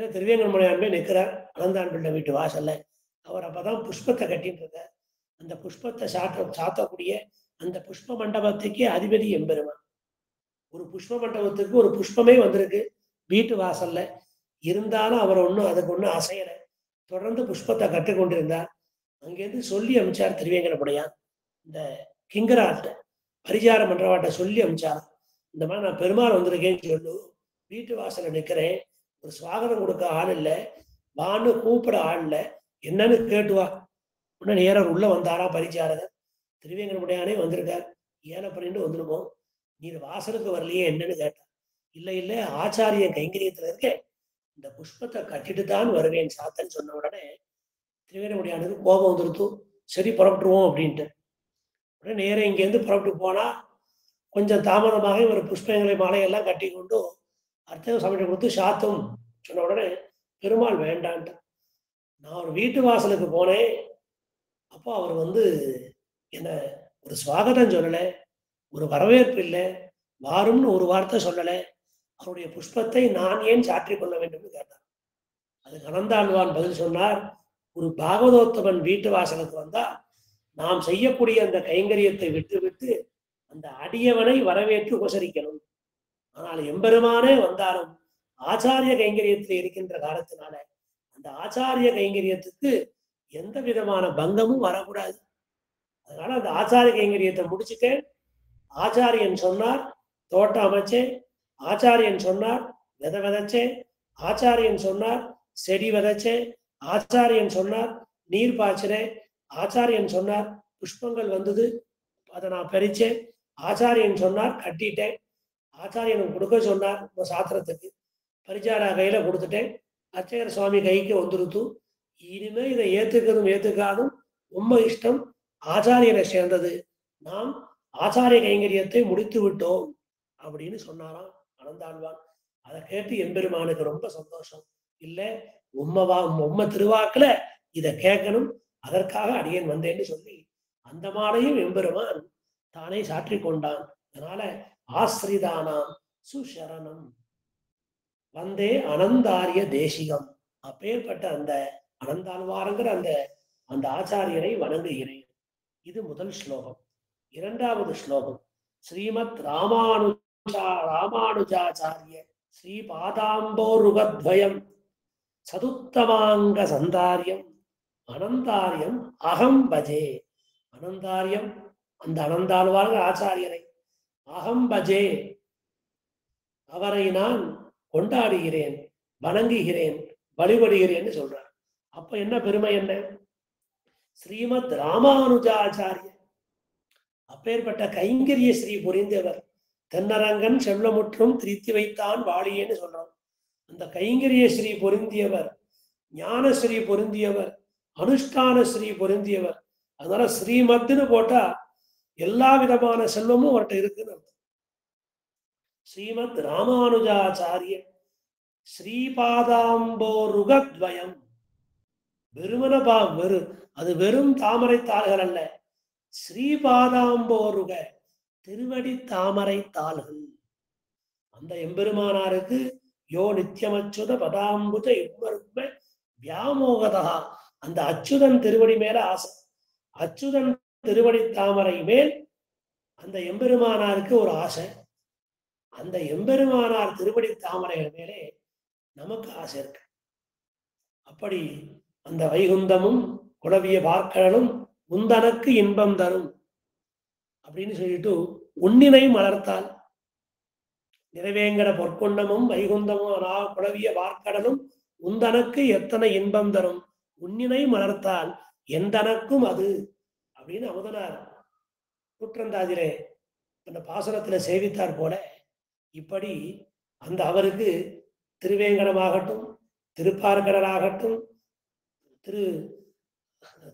கீழே திருவேங்கடமுடையான் போய் நிற்கிறார் அனந்தான் பிள்ளை வீட்டு வாசல்ல. அவர் அப்பதான் புஷ்பத்தை கட்டிட்டு இருக்கார். அந்த புஷ்பத்தை சாத்தக்கூடிய அந்த புஷ்ப மண்டபத்துக்கே அதிபதி எம்பெருமான். ஒரு புஷ்ப மண்டபத்துக்கு ஒரு புஷ்பமே வந்திருக்கு வீட்டு வாசல்ல. இருந்தாலும் அவர் அதுக்கு ஒன்றும் அசையல. தொடர்ந்து புஷ்பத்தை கற்றுக்கொண்டிருந்தார். அங்கேருந்து சொல்லி அமிச்சார் திருவேங்கடமுடையான். இந்த கிங்கராட்ட பரிசார மன்றவாட்ட சொல்லி அமிச்சார். இந்த மாதிரி நான் பெருமாள் வந்திருக்கேன்னு சொல்லு, வீட்டு வாசல்ல நிற்கிறேன், ஒரு சுவாகனம் கொடுக்க ஆள் இல்லை, வான்னு கூப்பிட ஆள் இல்லை, என்னன்னு கேட்டுவா. உடனே நேரம் உள்ள வந்தாரா பரிசாரகர். திருவேங்கடமுடையானே வந்திருக்கார், ஏன பண்ணிட்டு வந்துருமோ, நீ வாசலுக்கு வரலையே என்னன்னு கேட்டார். இல்லை இல்லை, ஆச்சாரியன் கைங்கரியத்துல இருக்கேன், இந்த புஷ்பத்தை கட்டிட்டு தான் வருவேன் சாத்தன்னு சொன்ன உடனே திருவேங்கடமுடையானுக்கு கோபம் வந்துருத்து. சரி புறப்பட்டுருவோம் அப்படின்ட்டு. உடனே நேரம் இங்கேருந்து புறப்பட்டு போனா கொஞ்சம் தாமதமாக ஒரு புஷ்பங்களை மாலையெல்லாம் கட்டி கொண்டு அர்த்தக சமையல் கொடுத்து சாத்தும் சொன்ன உடனே பெருமாள் வேண்டான்ட்டு. நான் ஒரு வீட்டு வாசலுக்கு போனேன், அப்போ அவர் என்ன ஒரு சுவாகதம் சொல்லலை, ஒரு வரவேற்பு இல்லை, வாரும்னு ஒரு வார்த்தை சொல்லலை, அவருடைய புஷ்பத்தை நான் ஏன் சாற்றிக் கொள்ள வேண்டும் கேட்டார். அதுக்கு அனந்தாழ்வான் பதில் சொன்னார், ஒரு பாகவதோத்தமன் வீட்டு வாசலுக்கு வந்தா நாம் செய்யக்கூடிய அந்த கைங்கரியத்தை விட்டு விட்டு அந்த அடியவனை வரவேற்று உபசரிக்கணும். ஆனால் எம்பெருமானே வந்தாலும் ஆச்சாரிய கைங்கரியத்தில் இருக்கின்ற காலத்தினால அந்த ஆச்சாரிய கைங்கரியத்துக்கு எந்த விதமான பங்கமும் வரக்கூடாது. அதனால அந்த ஆச்சாரிய கைங்கரியத்தை முடிச்சுட்டேன். ஆச்சாரியன் சொன்னார் தோட்டம் அமைச்சேன், ஆச்சாரியன் சொன்னார் விதை விதைச்சேன், ஆச்சாரியன் சொன்னார் செடி விதைச்சேன், ஆச்சாரியன் சொன்னார் நீர் பாய்ச்சினேன், ஆச்சாரியன் சொன்னார் புஷ்பங்கள் வந்தது அதை நான் பறிச்சேன், ஆச்சாரியன் சொன்னார் கட்டிட்டேன், ஆச்சாரியன் கொடுக்க சொன்னார் சாத்திரத்துக்கு பரிச்சாரா கையில கொடுத்துட்டேன், அர்ச்சகர் சுவாமி கைக்கு வந்துருத்து, இனிமே இதை ஏத்துக்கிறதும் ஏத்துக்காதும் உண்மை இஷ்டம், ஆச்சாரியனை சேர்ந்தது, நாம் ஆச்சாரிய கைங்கரியத்தை முடித்து விட்டோம் அப்படின்னு சொன்னாராம் அனந்தாழ்வான். அதை கேட்டு எம்பெருமானுக்கு ரொம்ப சந்தோஷம். இல்லை உம்ம திருவாக்குல இதை கேட்கணும், அதற்காக அடியேன் வந்தேன்னு சொல்லி அந்த மாலையும் எம்பெருமான் தானே சாற்றி கொண்டான். அதனால ஆஸ்ரிதானாம் சுசரணம் வந்தே அனந்தாரிய தேசிகம். அப்பேற்பட்ட அந்த அனந்தாழ்வாருங்கிற அந்த ஆச்சாரியரை வணங்குகிறேன். இது முதல் ஸ்லோகம். இரண்டாவது ஸ்லோகம் ஸ்ரீமத் ராமானுஜாச்சாரிய ஸ்ரீ பாதாம்போருகத்வயம் சதுத்தமாங்க சந்தாரியம் அனந்தாரியம் அகம் பஜே. அனந்தாரியம் அந்த அனந்தாழ்வார் ஆச்சாரியரை, அகம் பஜே அவரை நான் கொண்டாடுகிறேன், வணங்குகிறேன், வழிபடுகிறேன்னு சொல்றார். அப்ப என்ன பெருமை என்ன? ஸ்ரீமத் ராமானுஜாச்சாரிய அப்பேற்பட்ட கைங்கரிய ஸ்ரீ புரிந்தவர், தென்னரங்கன் செல்வமுற்றும் திருத்தி வைத்தான் வாழியேன்னு சொல்றோம். அந்த கைங்கரிய ஸ்ரீ பொருந்தியவர், ஞானஸ்ரீ பொருந்தியவர், அனுஷ்டான ஸ்ரீ பொருந்தியவர். அதனால ஸ்ரீமத்னு போட்டா எல்லா விதமான செல்வமும் அவர்கிட்ட இருக்குன்னு அர்த்தம். ஸ்ரீமத் ராமானுஜாச்சாரிய ஸ்ரீபாதாம்போருகத்வயம். அது வெறும் தாமரை தாள்கள் அல்ல, ஸ்ரீபாதாம்போருக திருவடி தாமரை தாள்கள். அந்த எம்பெருமானாருக்கு யோ நித்தியமச்சுத பதாம்புஜ யுக்மருக்ம வியாமோகதா, அந்த அச்சுதன் திருவடி மேல ஆசை. அச்சுதன் திருவடி தாமரை மேல் அந்த எம்பெருமானாருக்கு ஒரு ஆசை. அந்த எம்பெருமானார் திருவடி தாமரை மேலே நமக்கு ஆசை இருக்கு. அப்படி அந்த வைகுந்தமும் குலவிய பார்க்கலும் உந்தனக்கு இன்பம் தரும் அப்படின்னு சொல்லிட்டு உன்னினை மலர்த்தால் நிறைவேங்கட பொற்கொண்டமும் வைகுந்தமும் குலவிய பார்க்கடலும் உந்தனக்கு எத்தனை இன்பம் தரும், உன்னினை மலர்த்தால் எந்தனக்கும் அது அப்படின்னு அமுதனார் குற்றந்தாதிலே அந்த பாசனத்துல சேவித்தார் போல, இப்படி அந்த அவருக்கு திருவேங்கடமாகட்டும், திருப்பார்கடலாகட்டும்,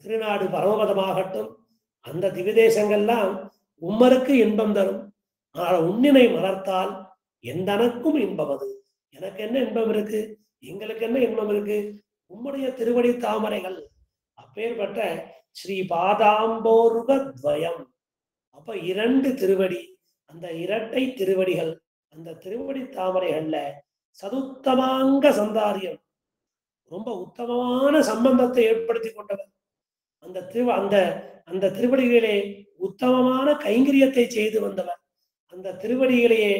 திருநாடு பரமபதமாகட்டும், அந்த திவ்யதேசங்கள்லாம் உம்மருக்கு இன்பம் தரும். ஆனால் உன்னினை மலர்த்தால் எந்தனக்கும் இன்பம் அது. எனக்கு என்ன இன்பம் இருக்கு, எங்களுக்கு என்ன இன்பம் இருக்கு, உம்முடைய திருவடி தாமரைகள். அப்பேற்பட்ட ஸ்ரீ பாதாம்போருகத்வயம். அப்ப இரண்டு திருவடி, அந்த இரட்டை திருவடிகள், அந்த திருவடி தாமரைகள்ல சதுத்தமாங்க சந்தாரியம், ரொம்ப உத்தமமான சம்பந்தத்தை ஏற்படுத்தி கொண்டவர். அந்த அந்த திருவடிகளிலே உத்தமமான கைங்கரியத்தை செய்து வந்தவர். அந்த திருவடிகளையே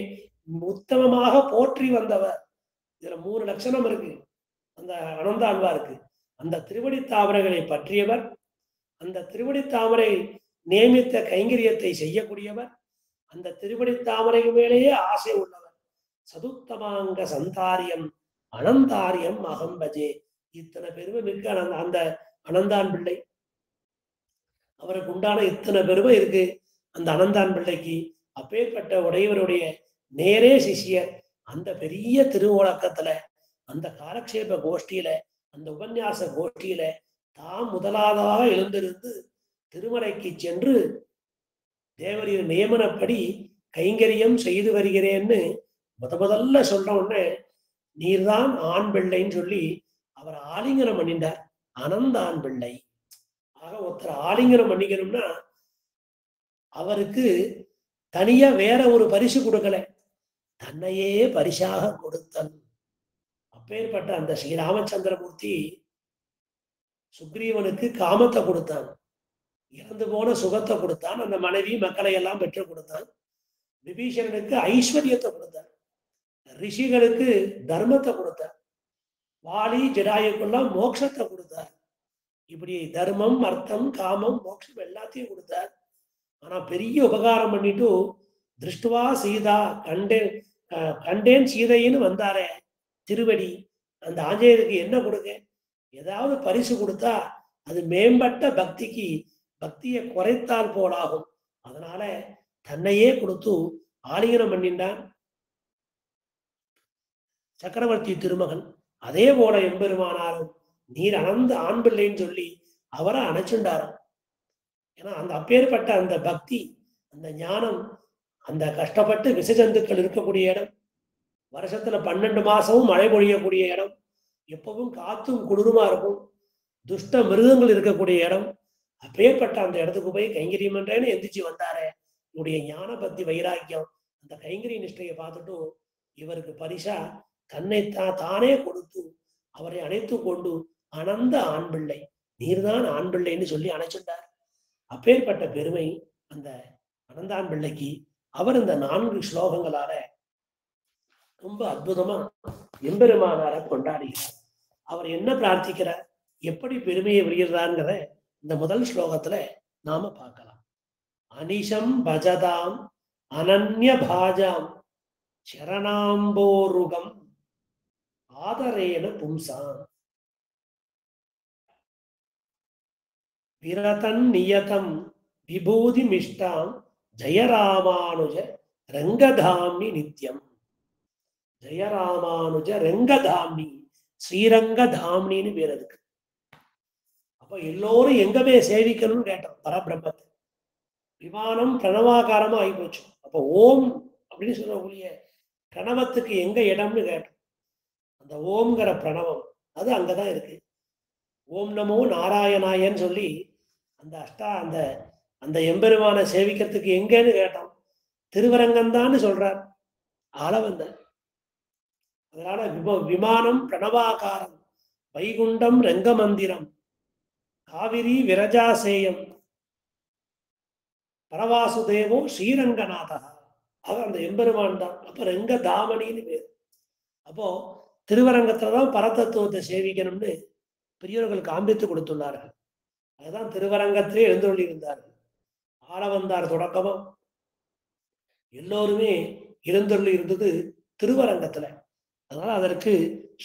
உத்தமமாக போற்றி வந்தவர். இதுல 3 லட்சணம் இருக்கு அந்த அனந்தாழ்வாருக்கு. அந்த திருவடி தாமரைகளை பற்றியவர், அந்த திருவடி தாமரை நியமித்த கைங்கரியத்தை செய்யக்கூடியவர், அந்த திருவடி தாமரை மேலேயே ஆசை உள்ளவர். சதுத்தமாங்க சந்தாரியம் அனந்தாரியம் அகம்பஜே. இத்தனை பெருமை மிக்க அந்த அனந்தான் பிள்ளை. அவருக்கு உண்டான இத்தனை பெருமை இருக்கு அந்த அனந்தான் பிள்ளைக்கு. அப்பேற்பட்ட உடையவருடைய நேரே சிஷியர். அந்த பெரிய திருவோலக்கத்துல, அந்த காலக்ஷேப கோஷ்டியில, அந்த உபன்யாச கோஷ்டியில தாம் முதலாவதாக எழுந்திருந்து திருமலைக்கு சென்று தேவரின் நியமனப்படி கைங்கரியம் செய்து வருகிறேன்னு முதல்ல சொல்ற உடனே நீர்தான் ஆண் பிள்ளைன்னு சொல்லி அவர் ஆலிங்கனம் பண்ணிட்டார். அனந்தான் பிள்ளை. ஆக ஒருத்தர் ஆலிங்கனம் பண்ணிக்கணும்னா அவருக்கு தனியா வேற ஒரு பரிசு கொடுக்கல, தன்னையே பரிசாக கொடுத்தல். அப்பேற்பட்ட அந்த ஸ்ரீராமச்சந்திரமூர்த்தி சுக்ரீவனுக்கு காமத்தை கொடுத்தான், இறந்து போன சுகத்தை கொடுத்தான், அந்த மனைவி மக்களை எல்லாம் பெற்று கொடுத்தான். விபீஷணனுக்கு ஐஸ்வர்யத்தை கொடுத்தான், ரிஷிகளுக்கு தர்மத்தை கொடுத்தார், வாலி ஜடாயுக்கெல்லாம் மோட்சத்தை கொடுத்தார். இப்படி தர்மம் அர்த்தம் காமம் மோட்சம் எல்லாத்தையும் கொடுத்தார். ஆனா பெரிய உபகாரம் பண்ணிட்டு திருஷ்டுவா சீதா கண்டேன் சீதைன்னு வந்தாரே திருவடி, அந்த ஆஞ்சநேயருக்கு என்ன கொடுங்க? ஏதாவது பரிசு கொடுத்தா அது மேம்பட்ட பக்திக்கு பக்தியை குறைத்தால் போலாகும். அதனால தன்னையே கொடுத்து ஆலிங்கனம் பண்ணின்றான் சக்கரவர்த்தி திருமகன். அதே போல எம்பெருமானாரும் நீர் அனந்த ஆண் பிள்ளைன்னு சொல்லி அவரை அணைச்சுண்டாராம். ஏன்னா அந்த அப்பேற்பட்ட அந்த பக்தி, அந்த ஞானம், அந்த கஷ்டப்பட்டு விசஜந்துக்கள் இருக்கக்கூடிய இடம், வருஷத்துல 12 மாசமும் மழை பொழியக்கூடிய இடம், எப்பவும் காத்தும் குளிருமா இருக்கும், துஷ்ட மிருகங்கள் இருக்கக்கூடிய இடம், அப்பேற்பட்ட அந்த இடத்துக்கு போய் கைங்கரியம் என்றேன்னு எந்திரிச்சு வந்தாரே. இவருடைய ஞான பக்தி வைராக்கியம், அந்த கைங்கரிய நிஷ்டையை பார்த்துட்டும் இவருக்கு பரிசா தன்னை தானே கொடுத்து அவரை அணைத்து கொண்டு அனந்த ஆண் பிள்ளை, நீர்தான் ஆண் பிள்ளைன்னு சொல்லி அணைச்சுட்டார். அப்பேற்பட்ட பெருமை அந்த அனந்தான் பிள்ளைக்கு. அவர் இந்த 4 ஸ்லோகங்களால ரொம்ப அற்புதமா எம்பெருமானார கொண்டாடுகிறார். அவர் என்ன பிரார்த்திக்கிறார், எப்படி பெருமையை விடுகிறார்ங்கிறத இந்த முதல் ஸ்லோகத்துல நாம பார்க்கலாம். அனிஷம் பஜதாம் அனன்ய பாஜாம் சரணாம்போருகம் ஆதரேன பும்சாம் விரதன் நியதம் விபூதி மிஷ்டாம் ஜெயராமானுஜ ரங்கதாம்னி நித்யம். ஜெயராமானுஜ ரங்கதாம்னி, ஸ்ரீரங்கதாம்னின்னு பேர் இருக்கு. அப்ப எல்லோரும் எங்க போய் சேவிக்கணும்னு கேட்டோம் பரபிரம்மத்தை. விமானம் பிரணவாகாரமா ஆகிப்போச்சு. அப்ப ஓம் அப்படின்னு சொல்லக்கூடிய பிரணவத்துக்கு எங்க இடம்னு கேட்டோம். அந்த ஓம்ங்கிற பிரணவம் அது அங்கதான் இருக்கு. ஓம் நமோ நாராயணாயன்னு சொல்லி அந்த அந்த அந்த எம்பெருமான சேவிக்கிறதுக்கு எங்கன்னு கேட்டோம். திருவரங்கம்தான்னு சொல்றார் ஆளவந்தன். அதனால விமானம் பிரணவாகாரம், வைகுண்டம் ரங்கமந்திரம், காவிரி விரஜாசேயம், பரவாசுதேவோ ஸ்ரீரங்கநாதா. ஆக அந்த எம்பெருமான் தான். அப்ப ரங்க தாமணின்னு பேர். அப்போ திருவரங்கத்துலதான் பரதத்துவத்தை சேவிக்கணும்னு பெரியவர்கள் காண்பித்து கொடுத்துள்ளார்கள். அதுதான் திருவரங்கத்திலே எழுந்தொள்ளி இருந்தார்கள். ஆளவந்தார் தொடக்கமா எல்லோருமே எழுந்தொள்ளி இருந்தது திருவரங்கத்துல. அதனால அதற்கு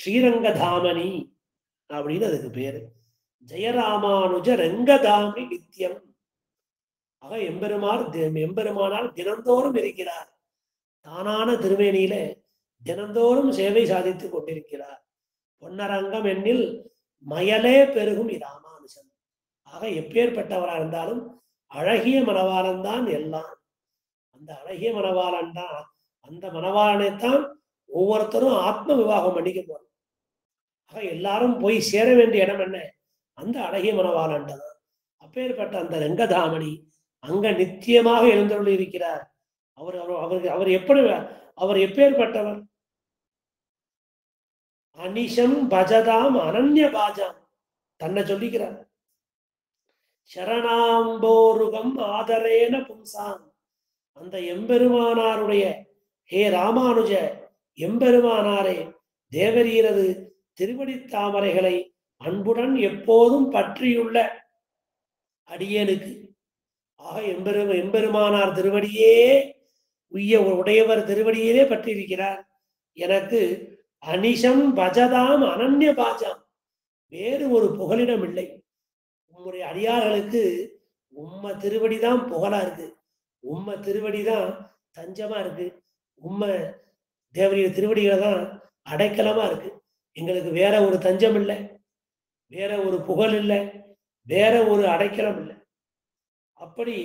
ஸ்ரீரங்கதாமணி அப்படின்னு அதுக்கு பேரு. ஜெயராமானுஜ ரங்கதாமி நித்தியம். ஆக எம்பெருமானால் தினந்தோறும் இருக்கிறார். தானான திருமேனியில தினந்தோறும் சேவை சாதித்துக் கொண்டிருக்கிறார். பொன்னரங்கம் எண்ணில் மயலே பெருகும் இராமானுஜன். ஆக எப்பேற்பட்டவரா இருந்தாலும் அழகிய மணவாளன் தான் எல்லாம். அந்த அழகிய மணவாளன் தான், அந்த மணவாளனைத்தான் ஒவ்வொருத்தரும் ஆத்ம விவாகம் பண்ணிக்க போறோம். ஆக எல்லாரும் போய் சேர வேண்டிய இடம் என்ன? அந்த அழகிய மணவாளன் தான். அப்பேற்பட்ட அந்த ரங்கதாமணி அங்க நித்தியமாக எழுந்தருளி இருக்கிறார். அவர் எப்படி, அவர் எப்பேற்பட்டவர்? அனிஷம் பஜதாம் அனன்ய பாஜாம் தன்னை சொல்லிக்கிறார். சரணாம்போருகம் ஆதரேன பும்சாம் அந்த எம்பெருமானாருடைய ஹே ராமானுஜ எம்பெருமானாரே தேவரீரது திருவடி தாமரைகளை அன்புடன் எப்போதும் பற்றியுள்ள அடியேனுக்கு ஆக எம்பெருமானார் திருவடியே உடையவர் திருவடியே பற்றியிருக்கிறார். எனக்கு அனிஷம் பஜதாம் அனன்ய பாஜாம் வேறு ஒரு புகலிடம் இல்லை. உம்முடைய அடியார்களுக்கு உம்ம திருவடிதான் புகழா இருக்கு, உம்ம திருவடிதான் தஞ்சமா இருக்கு, உம்ம தேவரிய திருவடிகளை தான் அடைக்கலமா இருக்கு. எங்களுக்கு வேற ஒரு தஞ்சம் இல்லை, வேற ஒரு புகழ் இல்லை, வேற ஒரு அடைக்கலம் இல்லை. அப்படி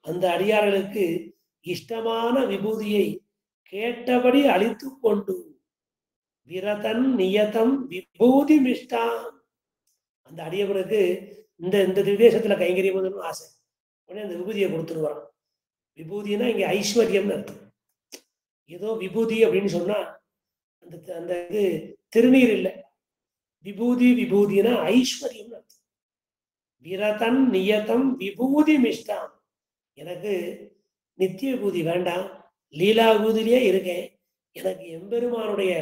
அந்த அடியார்களுக்கு இஷ்டமான விபூதியை கேட்டபடி அளித்து கொண்டு விரதன் நியதம் விபூதி மிஷ்டாம் அந்த அடியவனுக்கு இந்த விதேசத்துல கைங்கரியம் ஆசை. உடனே அந்த விபூதியை கொடுத்துருவான். விபூதினா இங்க ஐஸ்வர்யம்னு அர்த்தம். ஏதோ விபூதி அப்படின்னு சொன்னா அந்த அந்த இது திருநீர் இல்லை. விபூதினா ஐஸ்வர்யம் அர்த்தம். விரதன் நியதம் விபூதி மிஷ்டாம் எனக்கு நித்திய விபூதி வேண்டாம், லீலா விபூதியிலே இருக்கேன். எனக்கு எம்பெருமானுடைய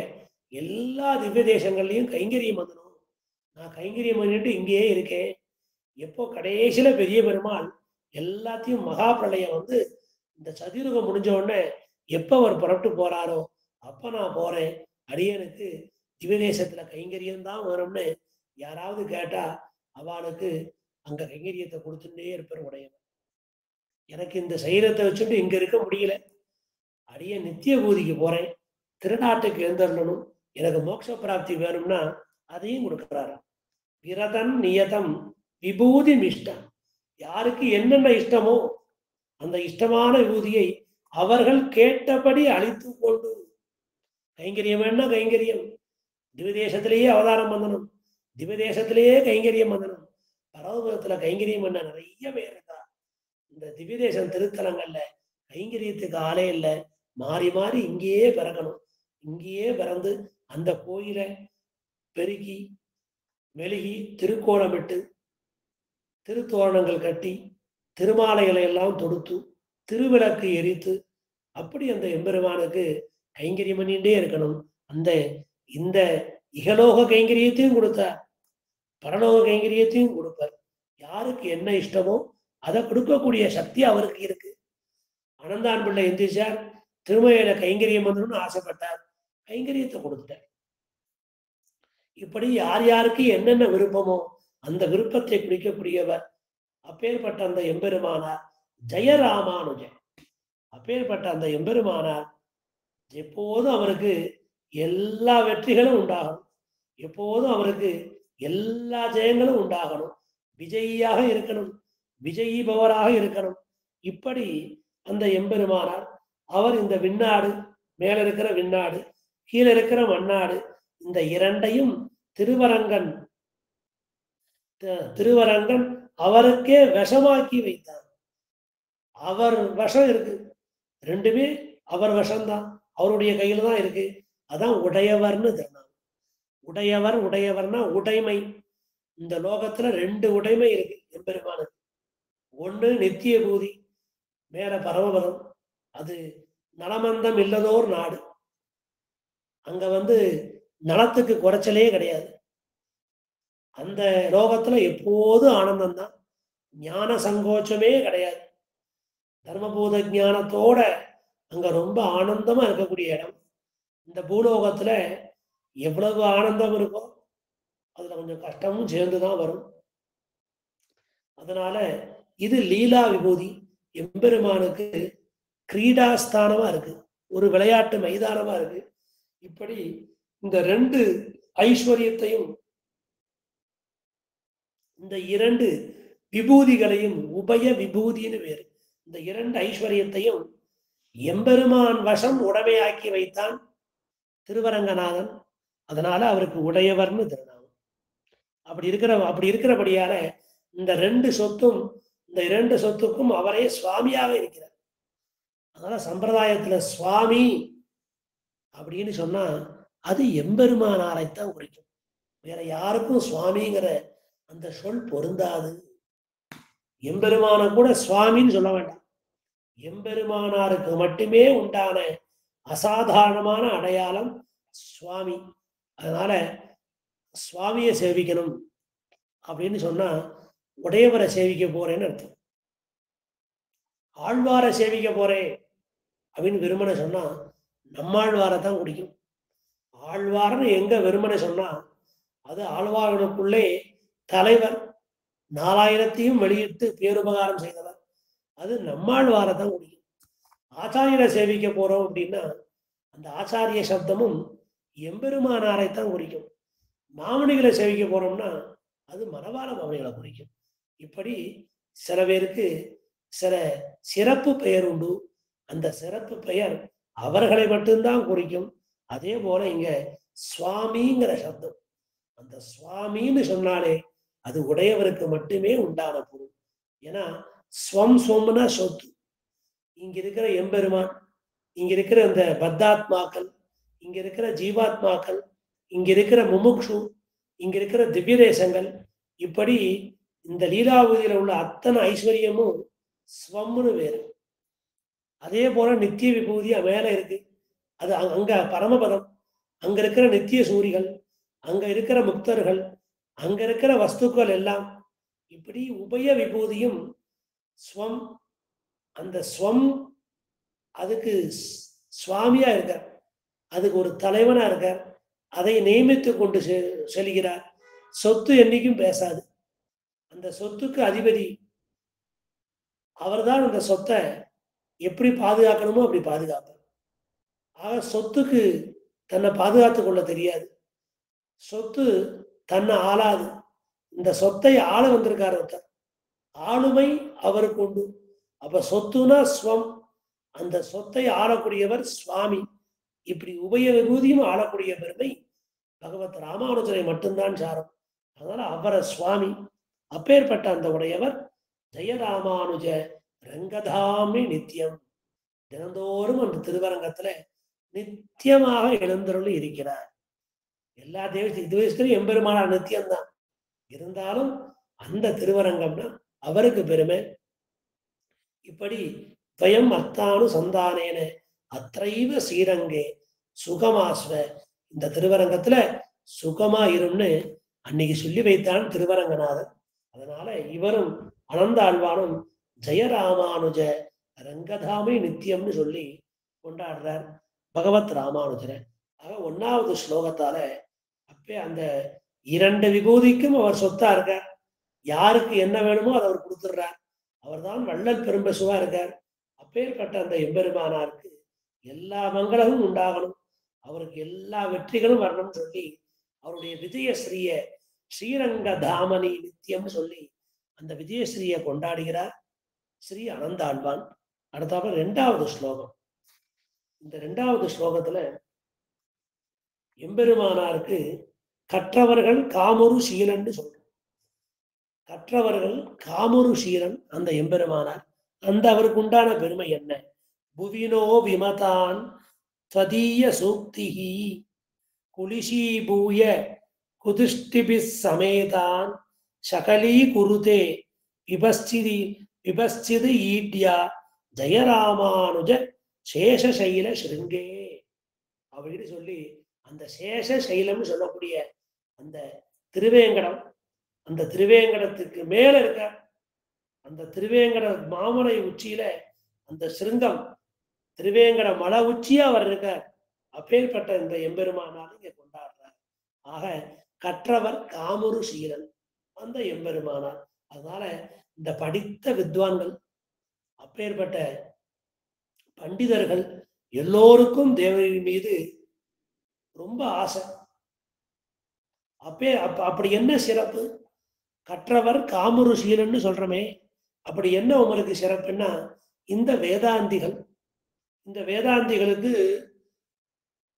எல்லா திவ்ய தேசங்கள்லையும் கைங்கரியம் பண்ணணும். நான் கைங்கரியம் பண்ணிட்டு இங்கேயே இருக்கேன். எப்போ கடைசியில பெரிய பெருமாள் எல்லாத்தையும் மகா பிரளயம் இந்த சதுர்யுகம் முடிஞ்ச உடனே எப்ப அவர் புறப்பட்டு போறாரோ அப்ப நான் போறேன். அடியனுக்கு திவ்ய தேசத்துல கைங்கரியம் தான் வேணும்னு யாராவது கேட்டா அவளுக்கு அங்க கைங்கரியத்தை கொடுத்துட்டே இருப்பார் உடையவர். எனக்கு இந்த சைரத்தை வச்சுட்டு இங்க இருக்க முடியல, அடிய நித்திய பூதிக்கு போறேன், திருநாட்டுக்கு எழுந்தரணும், எனக்கு மோட்ச பிராப்தி வேணும்னா அதையும் கொடுக்கிறாரு. விரதன் நியதம் விபூதி இஷ்டம் யாருக்கு என்னென்ன இஷ்டமோ அந்த இஷ்டமான விபூதியை அவர்கள் கேட்டபடி அளித்து கொண்டு கைங்கரியம் வேணா கைங்கரியம், திவ்யதேசத்திலேயே அவதாரம் பண்ணணும், திவ்யதேசத்திலேயே கைங்கரியம் பண்ணணும், பரவபுரத்துல கைங்கரியம் பண்ண நிறைய பேர் இருக்கா. இந்த திவ்யதேசம் திருத்தலங்கள்ல கைங்கரியத்துக்கு ஆளே இல்லை, மாறி மாறி இங்கேயே பிறக்கணும். இங்கேயே பிறந்து அந்த கோயில பெருக்கி மெழுகி திருக்கோலமிட்டு திருத்தோரணங்கள் கட்டி திருமாலைகளை எல்லாம் தொடுத்து திருவிளக்கு எரித்து அப்படி அந்த எம்பெருமானுக்கு கைங்கரியம் பண்ணிட்டே இருக்கணும். அந்த இந்த இகலோக கைங்கரியத்தையும் கொடுத்தார், பரலோக கைங்கரியத்தையும் கொடுப்பார். யாருக்கு என்ன இஷ்டமோ அதை கொடுக்கக்கூடிய சக்தி அவருக்கு இருக்கு. அனந்தான் பிள்ளை எந்திரிச்சார், திருமயில கைங்கரியம் பண்ணணும்னு ஆசைப்பட்டார், கைங்கரியத்தை கொடுத்துட்டார். இப்படி யார் யாருக்கு என்னென்ன விருப்பமோ அந்த விருப்பத்தை குறிக்கக்கூடியவர் அப்பேற்பட்ட அந்த எம்பெருமானார் ஜெயராமானுஜன். அப்பேற்பட்ட அந்த எம்பெருமானார் எப்போதும் அவருக்கு எல்லா வெற்றிகளும் உண்டாகணும், எப்போதும் அவருக்கு எல்லா ஜெயங்களும் உண்டாகணும், விஜயியாக இருக்கணும், விஜயி பவராக இருக்கணும். இப்படி அந்த எம்பெருமானார் அவர் இந்த விண்ணாடு, மேல இருக்கிற விண்ணாடு, கீழே இருக்கிற மண்ணாடு, இந்த இரண்டையும் திருவரங்கன் அவருக்கே விஷமாக்கி வைத்தார். அவர் விஷம் இருக்கு, ரெண்டுமே அவர் விஷம்தான், அவருடைய கையில தான் இருக்கு. அதான் உடையவர்னு சொன்னாங்க. உடையவர்னா உடைமை. இந்த லோகத்துல ரெண்டு உடைமை இருக்கு எம்பெருமானுக்கு. ஒண்ணு நித்திய பூதி, மேல பரமபதம், அது நலமந்தம் இல்லதோர் நாடு. அங்க நலத்துக்கு குறைச்சலே கிடையாது. அந்த லோகத்துல எப்போதும் ஆனந்தம் தான், ஞான சங்கோச்சமே கிடையாது. தர்மபூத ஞானத்தோட அங்க ரொம்ப ஆனந்தமா இருக்கக்கூடிய இடம். இந்த பூலோகத்துல எவ்வளவு ஆனந்தம் இருக்கோ அதுல கொஞ்சம் கஷ்டமும் சேர்ந்துதான் வரும். அதனால இது லீலா விபூதி. எம்பெருமானுக்கு கிரீடாஸ்தானமா இருக்கு, ஒரு விளையாட்டு மைதானமா இருக்கு. இப்படி இந்த ரெண்டு ஐஸ்வர்யத்தையும் இந்த இரண்டு விபூதிகளையும் உபய விபூதின்னு வேறு, இந்த இரண்டு ஐஸ்வர்யத்தையும் எம்பெருமான் வசம் உடமையாக்கி வைத்தான் திருவரங்கநாதன். அதனால அவருக்கு உடையவர்னு திருநாமம். அப்படி இருக்கிறபடியால இந்த இரண்டு சொத்துக்கும் அவரே சுவாமியாக இருக்கிறார். அதனால சம்பிரதாயத்துல சுவாமி அப்படின்னு சொன்னா அது எம்பெருமானாரைத்தான் குறிக்கும். வேற யாருக்கும் சுவாமிங்கிற அந்த சொல் பொருந்தாது. எம்பெருமான கூட சுவாமின்னு சொல்ல வேண்டாம். எம்பெருமானாருக்கு மட்டுமே உண்டான அசாதாரணமான அடையாளம் சுவாமி. அதனால சுவாமியை சேவிக்கணும் அப்படின்னு சொன்னா உடையவரை சேவிக்க போறேன்னு அர்த்தம். ஆழ்வாரை சேவிக்க போறேன் அப்படின்னு வெறுமனை சொன்னா நம்மாழ்வாரை தான் குடிக்கும். ஆழ்வார்னு எங்க வெறுமனை சொன்னா அது ஆழ்வார்களுக்குள்ளே தலைவர், 4000 வெளியிட்டு பேருபகாரம் செய்தவர், அது நம்மாழ்வாரை தான் குடிக்கும். ஆச்சாரியரை சேவிக்க போறோம் அப்படின்னா அந்த ஆச்சாரிய சப்தமும் எம்பெருமானாரைத்தான் குறிக்கும். மாமணிகளை சேவிக்க போறோம்னா அது மணவாள மாமணிகளை குறிக்கும். இப்படி சில பேருக்கு சில சிறப்பு பெயர் உண்டு. அந்த சிறப்பு பெயர் அவர்களை மட்டும்தான் குறிக்கும். அதே போல இங்க சுவாமிங்கிற சப்தம், அந்த சுவாமின்னு சொன்னாலே அது உடையவருக்கு மட்டுமே உண்டான பொருள். ஏன்னா ஸ்வம் சொம்னா சொத்து. இங்க இருக்கிற எம்பெருமான், இங்க இருக்கிற இந்த பத்தாத்மாக்கள், இங்க இருக்கிற ஜீவாத்மாக்கள், இங்க இருக்கிற முமுக்ஷு, இங்க இருக்கிற திவ்ய தேசங்கள், இப்படி இந்த லீலாவதியில உள்ள அத்தனை ஐஸ்வர்யமும் ஸ்வம்னு வேறு. அதே போல நித்திய விபூதி மேல இருக்கு. அது அங்க பரமபதம், அங்க இருக்கிற நித்திய சூரிகள், அங்க இருக்கிற முக்தர்கள், அங்க இருக்கிற வஸ்துக்கள் எல்லாம், இப்படி உபய விபூதியும் ஸ்வம். அந்த ஸ்வம் அதுக்கு சுவாமியா இருக்கார், அதுக்கு ஒரு தலைவனா இருக்கார், அதை நியமித்து கொண்டு செல்கிறார். சொத்து என்னைக்கும் பேசாது. அந்த சொத்துக்கு அதிபதி அவர்தான். அந்த சொத்தை எப்படி பாதுகாக்கணுமோ அப்படி பாதுகாப்பார். ஆக சொத்துக்கு தன்னை பாதுகாத்துக் கொள்ள தெரியாது, சொத்து தன்னை ஆளாது. இந்த சொத்தை ஆள வந்திருக்காரு ஒருத்தர், ஆளுமை அவருக்கு உண்டு. அப்ப சொத்துனா ஸ்வம், அந்த சொத்தை ஆளக்கூடியவர் சுவாமி. இப்படி உபய விபூதியும் ஆளக்கூடிய பெருமை பகவத் ராமானுஜரை மட்டும்தான் சாரும். அதனால அவரை சுவாமி. அப்பேற்பட்ட அந்த உடையவர் ஜெயராமானுஜ ரங்கதாமி நித்தியம், தினந்தோறும் அந்த திருவரங்கத்துல நித்தியமாக எழுந்தருளி இருக்கிறார். எல்லா தேவஸ்திலும் எம்பெருமானார் நித்தியம்தான். இருந்தாலும் அந்த திருவரங்கம்னா அவருக்கு பெருமை. இப்படி துவயம் அர்த்தானு சந்தானேன அத்தைவ ஸ்ரீரங்கே சுகமாஸ்வ, இந்த திருவரங்கத்துல சுகமா இரும்னு அன்னைக்கு சொல்லி வைத்தான் திருவரங்கநாதன். அதனால இவரும் அனந்த ஆழ்வானும் ஜெயராமானுஜ ரங்கதாமை நித்தியம்னு சொல்லி கொண்டாடுறார் பகவத் ராமானுஜரை. ஆக 1வது ஸ்லோகத்தால அப்பே அந்த 2 விபூதிக்கும் அவர் சொத்தா இருக்கார். யாருக்கு என்ன வேணுமோ அதை அவர் கொடுத்துடுறார். அவர்தான் வள்ளல் பெரும்பசுவா இருக்கார். அப்பேற்பட்ட அந்த எம்பெருமானாருக்கு எல்லா மங்களமும் உண்டாகணும், அவருக்கு எல்லா வெற்றிகளும் வரணும்னு சொல்லி அவருடைய விஜயஸ்ரீய ஸ்ரீரங்க தாமனி நித்தியம் சொல்லி அந்த விஜயஸ்ரீயை கொண்டாடுகிறார் ஸ்ரீ அனந்தாழ்வான். அடுத்தாப்புல 2வது ஸ்லோகம். இந்த 2வது ஸ்லோகத்துல எம்பெருமானாருக்கு கற்றவர்கள் காமரு சீலன்னு சொல்றோம். கற்றவர்கள் காமரு சீலன் அந்த எம்பெருமானார். அந்த அவருக்கு உண்டான பெருமை என்ன? புவினோ விமதான் त्वदीय सूक्तिः कुलिशीभूय कुदिष्टिभिः समेतान् शकलीकुरुते विपश्चिद् ईड्या ஜெயராமானுஜ சேஷசைல ஸ்ருங்கே அப்படின்னு சொல்லி அந்த சேஷசைலம்னு சொல்லக்கூடிய அந்த திருவேங்கடம், அந்த திருவேங்கடத்துக்கு மேல இருக்க அந்த திருவேங்கட மாமலை உச்சியில அந்த சிருங்கம் திருவேங்கட மலை உச்சியா அவர் இருக்கார். அப்பேற்பட்ட இந்த எம்பெருமானார் இங்க கொண்டாடுறார். ஆக கற்றவர் காமுரு சீலன் அந்த எம்பெருமானார். அதனால இந்த படித்த வித்வான்கள், அப்பேற்பட்ட பண்டிதர்கள் எல்லோருக்கும் தேவரின் மீது ரொம்ப ஆசை. அப்படி என்ன சிறப்பு? கற்றவர் காமுரு சீலன்னு சொல்றமே, அப்படி என்ன உங்களுக்கு சிறப்புன்னா, இந்த வேதாந்திகள், இந்த வேதாந்திகளுக்கு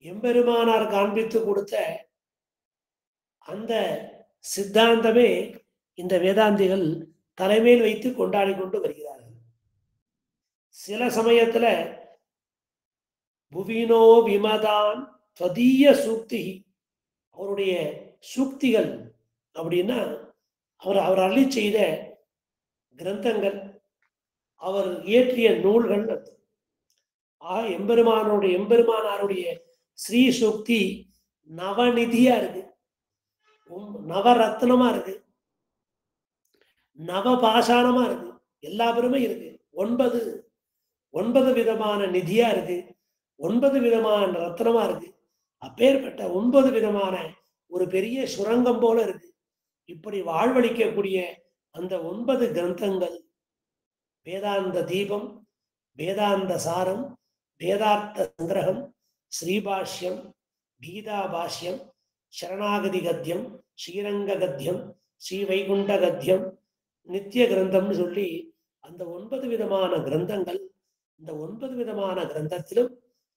எம்பெருமானார் காண்பித்து கொடுத்த அந்த சித்தாந்தமே இந்த வேதாந்திகள் தலைமையில் வைத்து கொண்டாடி கொண்டு வருகிறார்கள். சில சமயத்துல புவினோ விமதான் ஸ்வதீய சூக்தி, அவருடைய சூக்திகள் அப்படின்னா அவர் அவர் அருளி செய்த கிரந்தங்கள், அவர் இயற்றிய நூல்கள். ஆக எம்பெருமானாருடைய ஸ்ரீ சூக்தி நவநிதியா இருக்கு, நவரத்னமா இருக்கு, நவபாஷாணமா இருக்கு, எல்லா பெருமை இருக்கு. 9 விதமான நிதியா இருக்கு, 9 விதமான ரத்னமா இருக்கு. அப்பேற்பட்ட 9 விதமான ஒரு பெரிய சுரங்கம் போல இருக்கு. இப்படி வாழ்வழிக்கக்கூடிய அந்த 9 கிரந்தங்கள், வேதாந்த தீபம், வேதாந்த சாரம், வேதார்த்த சங்கிரகம், ஸ்ரீபாஷ்யம், கீதா பாஷ்யம், சரணாகதி கத்தியம், ஸ்ரீரங்க கத்தியம், ஸ்ரீ வைகுண்ட கத்தியம், நித்திய கிரந்தம்னு சொல்லி அந்த 9 விதமான கிரந்தங்கள். இந்த 9 விதமான கிரந்தத்திலும்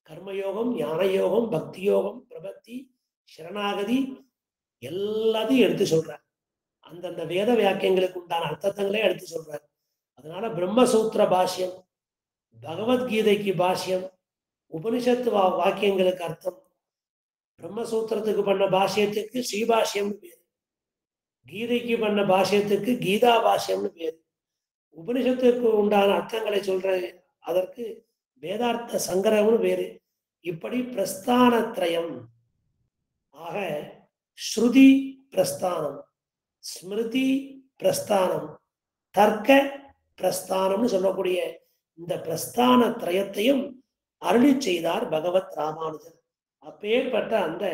கர்மயோகம், ஞானயோகம், பக்தி யோகம், பிரபத்தி, சரணாகதி எல்லாத்தையும் எடுத்து சொல்றார். அந்தந்த வேத வாக்கியங்களுக்கு உண்டான அர்த்தங்களே எடுத்து சொல்றார். அதனால பிரம்மசூத்திர பாஷ்யம், பகவத்கீதைக்கு பாஷ்யம், உபனிஷத்து வாக்கியங்களுக்கு அர்த்தம், பிரம்மசூத்திரத்துக்கு பண்ண பாஷ்யத்துக்கு ஸ்ரீபாஷ்யம்னு பேரு, கீதைக்கு பண்ண பாஷ்யத்துக்கு கீதா பாஷ்யம்னு பேரு, உபனிஷத்துக்கு உண்டான அர்த்தங்களை சொல்ற அதற்கு வேதார்த்த சங்கரம்னு பேரு. இப்படி பிரஸ்தானத்ரயம். ஆக ஸ்ருதி பிரஸ்தானம், ஸ்மிருதி பிரஸ்தானம், தர்க்க பிரஸ்தானம்னு சொல்லக்கூடிய இந்த பிரஸ்தான திரயத்தையும் அருளி செய்தார் பகவத் ராமானுஜர். அப்பேற்பட்ட அந்த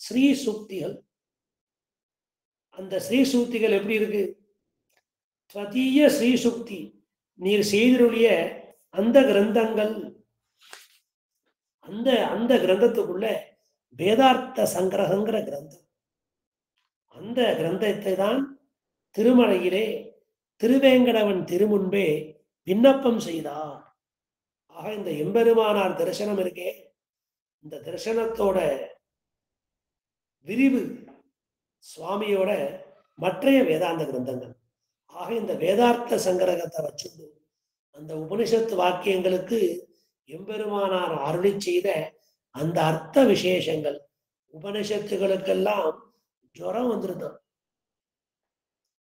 ஸ்ரீ சூக்திகள், அந்த ஸ்ரீ சூக்திகள் எப்படி இருக்கு? ஸ்வதீய ஸ்ரீ சூக்தி, நீர் செய்திருளிய அந்த கிரந்தங்கள், அந்த கிரந்தத்துக்குள்ள வேதார்த்த சங்கிரகங்கிற கிரந்தம், அந்த கிரந்தத்தை தான் திருமலையிலே திருவேங்கடவன் திருமுன்பே விண்ணப்பம் செய்தார். ஆக இந்த எம்பெருமானார் தரிசனம் இருக்கே, இந்த தரிசனத்தோட விரிவு சுவாமியோட மற்றைய வேதாந்த கிரந்தங்கள். ஆக இந்த வேதார்த்த சங்கிரகத்தை வச்சுண்டு அந்த உபனிஷத்து வாக்கியங்களுக்கு எம்பெருமானார் அருளி செய்த அந்த அர்த்த விசேஷங்கள், உபனிஷத்துகளுக்கெல்லாம் ஜுரம் வந்துருதான்.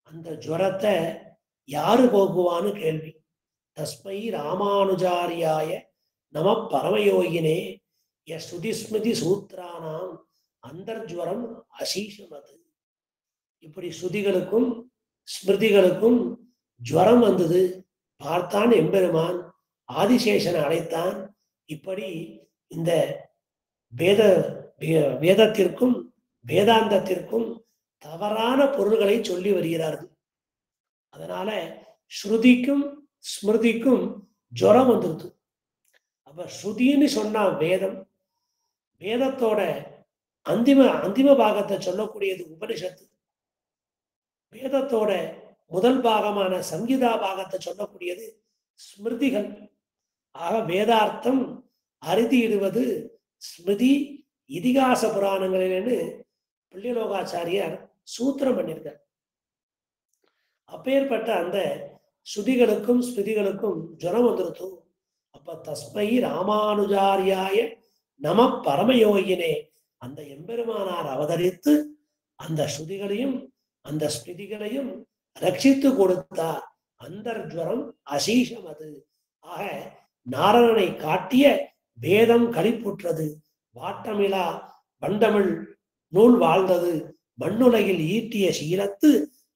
அந்த ஜுரத்தை யாரு போக்குவான்னு கேள்வி. தஸ்மை ராமானுஜாரியாய நம பரமயோகினே ய ஸ்ருதிஸ்மிருதி சூத்ரானாம் அந்தர்ஜுவரம் அசீஷமது. இப்படி ஸ்ருதிகளுக்கும் ஸ்மிருதிகளுக்கும் ஜுவரம் வந்தது. பார்த்தான் எம்பெருமான், ஆதிசேஷனை அழைத்தான். இப்படி இந்த வேதத்திற்கும் வேதாந்தத்திற்கும் தவறான பொருள்களை சொல்லி வருகிறார்கள். அதனால ஸ்ருதிக்கும் ஸ்மிருதிக்கும் ஜுரம் வந்துருது. அப்ப ஸ்ருதின்னு சொன்னா வேதம், வேதத்தோட அந்திம பாகத்தை சொல்லக்கூடியது உபனிஷத்து, வேதத்தோட முதல் பாகமான சங்கீதா பாகத்தை சொல்லக்கூடியது ஸ்மிருதிகள். ஆக வேதார்த்தம் அறுதியிடுவது ஸ்மிருதி இதிகாச புராணங்களில்னு பிள்ளைலோகாச்சாரியார் சூத்திரம் பண்ணியிருக்கார். அப்பேற்பட்ட அந்த ஸ்ருதிகளுக்கும் ஸ்மிருதிகளுக்கும் ஜுரம் வந்துருத்து. அப்ப தஸ்மை ராமானுஜாரியாய நம பரமயோகினே, அந்த எம்பெருமானார் அவதரித்து அந்த ஸ்ருதிகளையும் அந்த ஸ்மிருதிகளையும் ரட்சித்து கொடுத்தார். அந்தர்ஜுவரம் அசீஷம் அது. ஆக நாரணனை காட்டிய வேதம் களிப்புற்றது, வாட்டமிலா வண்டமிழ் நூல் வாழ்ந்தது, மண்ணுலகில் ஈட்டிய சீலத்து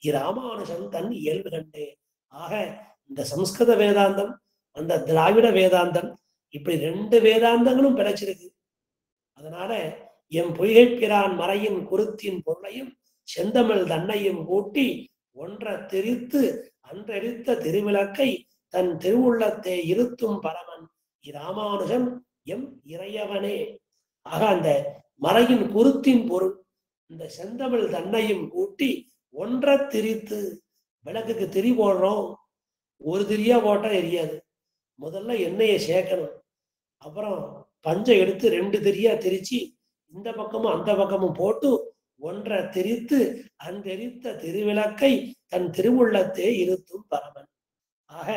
இராமானுஜன் தன் இயல்பு கண்டே. ஆக இந்த சம்ஸ்கிருத வேதாந்தம், அந்த திராவிட வேதாந்தம், இப்படி 2 வேதாந்தங்களும் பிழைச்சிருக்கு. அதனால எம் பொய்கைப்பிரான் மறையின் குருத்தின் பொருளையும் செந்தமிழ் தன்னையும் கூட்டி ஒன்ற திரித்து அன்றெடுத்த திருவிளக்கை தன் திருவுள்ளத்தே இருத்தும் பரமன் இராமானுஜன் எம் இறையவனே. ஆக அந்த மறையின் குருத்தின் பொருள், இந்த செந்தமிழ் தன்னையும் கூட்டி ஒன்ற திரித்து, விளக்குக்கு திரி போடுறோம், ஒரு திரியா போட்டா எரியாது. முதல்ல எண்ணெயை சேர்க்கணும், அப்புறம் பஞ்சை எடுத்து 2 திரியா திரிச்சு இந்த பக்கமும் அந்த பக்கமும் போட்டு ஒன்ற திரித்து அந்தெரித்த திருவிளக்கை தன் திருவுள்ளத்தே இருத்தும் பரமன். ஆக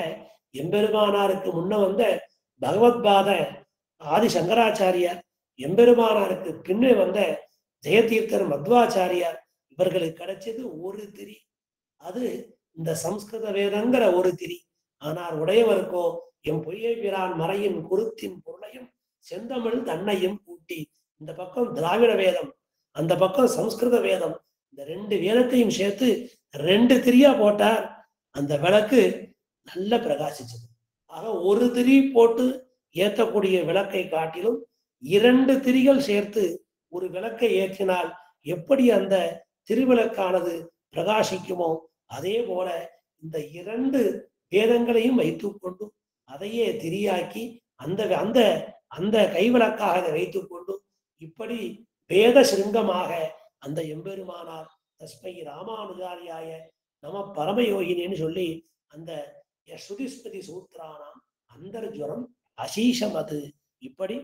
எம்பெருமானாருக்கு முன்ன வந்த பகவத்பாத ஆதி சங்கராச்சாரியார் எம்பெருமானாருக்கு பின்னே வந்த ஜெயதீர்த்தர், மத்வாச்சாரியார் இவர்களுக்கு கிடைச்சது ஒரு திரி. அது இந்த சம்ஸ்கிருத வேதங்கிற ஒரு திரி. ஆனால் உடையவருக்கோ எம் பொய்யை பிரான் மறையின் குருத்தின் பொருளையும் செந்தமிழ் தன்னையும் கூட்டி, இந்த பக்கம் திராவிட வேதம், அந்த பக்கம் சம்ஸ்கிருத வேதம், இந்த ரெண்டு வேதத்தையும் சேர்த்து ரெண்டு திரியா போட்டார். அந்த விளக்கு நல்ல பிரகாசிச்சது. ஆக ஒரு திரி போட்டு ஏற்றக்கூடிய விளக்கை காட்டிலும் இரண்டு திரிகள் சேர்த்து ஒரு விளக்கை ஏற்றினால் எப்படி அந்த திருவிளக்கானது பிரகாசிக்குமோ அதே போல இந்த இரண்டு வேதங்களையும் வைத்துக்கொண்டு அதையே திரியாக்கி அந்த அந்த அந்த கைவிளக்காக அதை வைத்துக்கொண்டு இப்படி வேத சிருங்கமாக அந்த எம்பெருமானார் தஸ்மை ராமானுஜாரியாய நம பரமயோகினின்னு சொல்லி அந்த ஸ்ருதிஸ்பதி சூத்திரானாம் அந்தர்ஜுரம் அசீஷம் அது. இப்படி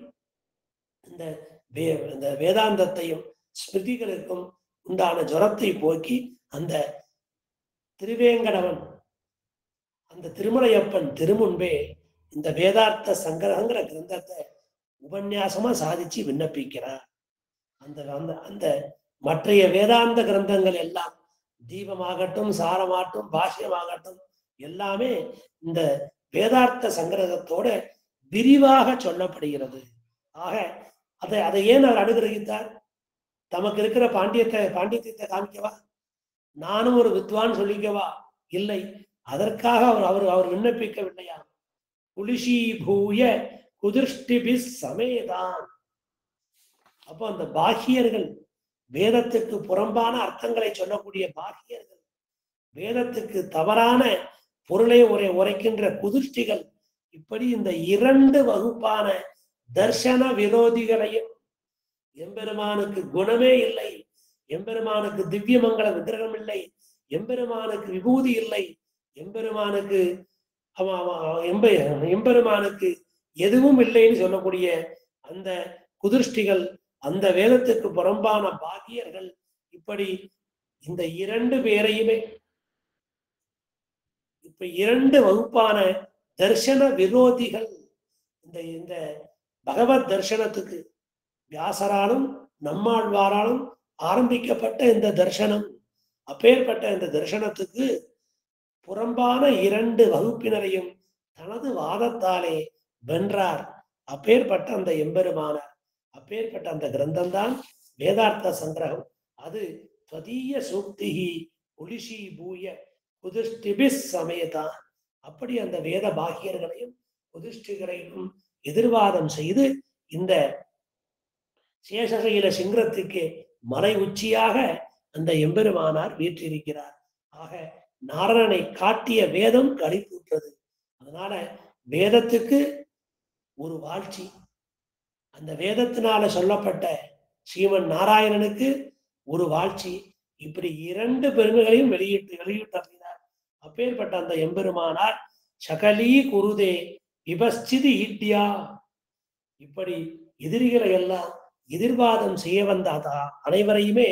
இந்த வேதாந்தத்தையும் ஸ்மிருதிகளுக்கும் உண்டான ஜுரத்தை போக்கி அந்த திருவேங்கடவன், அந்த திருமலையப்பன் திருமுன்பே இந்த வேதார்த்த சங்கரங்கிற கிரந்தத்தை உபன்யாசமா சாதிச்சு விண்ணப்பிக்கிறார். அந்த அந்த அந்த மற்றைய வேதாந்த கிரந்தங்கள் எல்லாம் தீபமாகட்டும், சாரமாகட்டும், பாஷ்யமாகட்டும் எல்லாமே இந்த வேதார்த்த சங்கிரகத்தோட விரிவாக சொல்லப்படுகிறது. ஆக அதை ஏன் அவர் அனுகிரகித்தார்? தமக்கு இருக்கிற பாண்டியத்தை காமிக்கவா? நானும் ஒரு வித்வான் சொல்லிக்கவா? இல்லை, அதற்காக அவர் விண்ணப்பிக்கவில்லையா? குலிஷி பூய குதிர்ஷ்டிபி சமேதான். அப்போ அந்த பாக்கியர்கள், வேதத்துக்கு புறம்பான அர்த்தங்களை சொல்லக்கூடிய பாக்கியர்கள், வேதத்துக்கு தவறான பொருளை உரைக்கின்ற குதிர்ஷ்டிகள், இப்படி இந்த இரண்டு வகுப்பான தர்சன விரோதிகளையும், எம்பெருமானுக்கு குணமே இல்லை, எம்பெருமானுக்கு திவ்யமங்கள விக்கிரகம் இல்லை, எம்பெருமானுக்கு விபூதி இல்லை, எம்பெருமானுக்கு எம்பெருமானுக்கு எதுவும் இல்லைன்னு சொல்லக்கூடிய அந்த குதிர்ஷ்டிகள், அந்த வேதத்துக்கு புறம்பான பாக்கியர்கள், இப்படி இந்த இரண்டு பேரையுமே இப்ப இரண்டு வகுப்பான தர்சன விரோதிகள். இந்த பகவத் தர்சனத்துக்கு வியாசராலும் நம்மாழ்வாராலும் ஆரம்பிக்கப்பட்ட இந்த தர்சனம், அப்பேற்பட்ட இந்த தர்சனத்துக்கு புறம்பான இரண்டு வகுப்பினரையும் தனது வாதத்தாலே வென்றார். அப்பேற்பட்ட அந்த எம்பெருமானார், அப்பேற்பட்ட அந்த கிரந்தம்தான் வேதார்த்த சங்கிரகம். அது ஸ்வதீய சூக்திகி குலிஷி பூய குதிஷ்டிபிஸ் சமேதான். அப்படி அந்த வேத பாக்கியர்களையும் குதிஷ்டிகளையும் எதிர்வாதம் செய்து இந்த சேஷசைல சிங்கரத்துக்கு மலை உச்சியாக அந்த எம்பெருமானார் வீற்றிருக்கிறார். ஆக நாரணனை காட்டிய வேதம் களிப்பூற்றது. அதனால வேதத்துக்கு ஒரு வாழ்ச்சி, அந்த வேதத்தினால சொல்லப்பட்ட ஸ்ரீமன் நாராயணனுக்கு ஒரு வாழ்ச்சி, இப்படி இரண்டு பெருமைகளையும் வெளியிட்டார். அப்பேற்பட்ட அந்த எம்பெருமானார் சகலீ குருதே விபஸ்சிதி ஈட்டியா, இப்படி எதிரிகளை எல்லாம் எதிர்வாதம் செய்ய வந்த அனைவரையுமே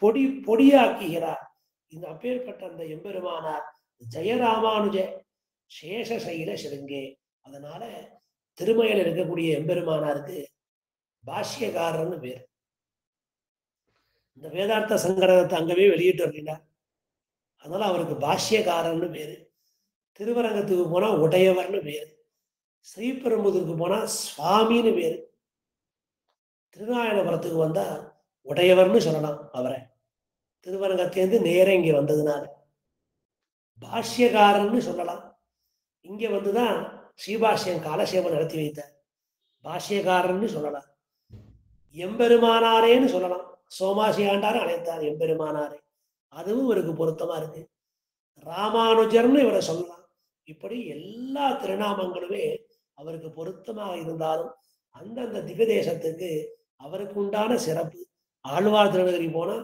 பொடியாக்குகிறார். இந்த அப்பேற்பட்ட அந்த எம்பெருமானார் ஜெயராமானுஜ சேஷசைல சிறுங்கே. அதனால திருமலையில் இருக்கக்கூடிய எம்பெருமானாருக்கு பாஷ்யக்காரர்னு பேர். இந்த வேதார்த்த சங்கரத்தை அங்கவே வெளியிட்டு வருகிறார். அதனால அவருக்கு பாஷ்யக்காரர்னு பேரு. திருவரங்கத்துக்கு போனா உடையவர்னு பேரு, ஸ்ரீபெரும்புதூருக்கு போனா சுவாமின்னு பேரு, திருநாராயணபுரத்துக்கு வந்தா உடையவர்னு சொல்லலாம் அவரை. திருவரங்கத்திலிருந்து நேர இங்க வந்ததுனால பாஷ்யக்காரன்னு சொல்லலாம். இங்க வந்துதான் ஸ்ரீபாஷ்யம் காலசேவன் நடத்தி வைத்தார். பாஷ்யக்காரன்னு சொல்லலாம். எம்பெருமானாரேன்னு சொல்லலாம். சோமாசி ஆண்டார் அழைத்தார் எம்பெருமானாரே, அதுவும் இவருக்கு பொருத்தமா இருக்கு. ராமானுஜர்னு இவரை சொல்லலாம். இப்படி எல்லா திருநாமங்களுமே அவருக்கு பொருத்தமாக இருந்தாலும் அந்தந்த திவ்ய தேசத்துக்கு அவருக்கு உண்டான சிறப்பு. ஆழ்வார் திருநகரி போனா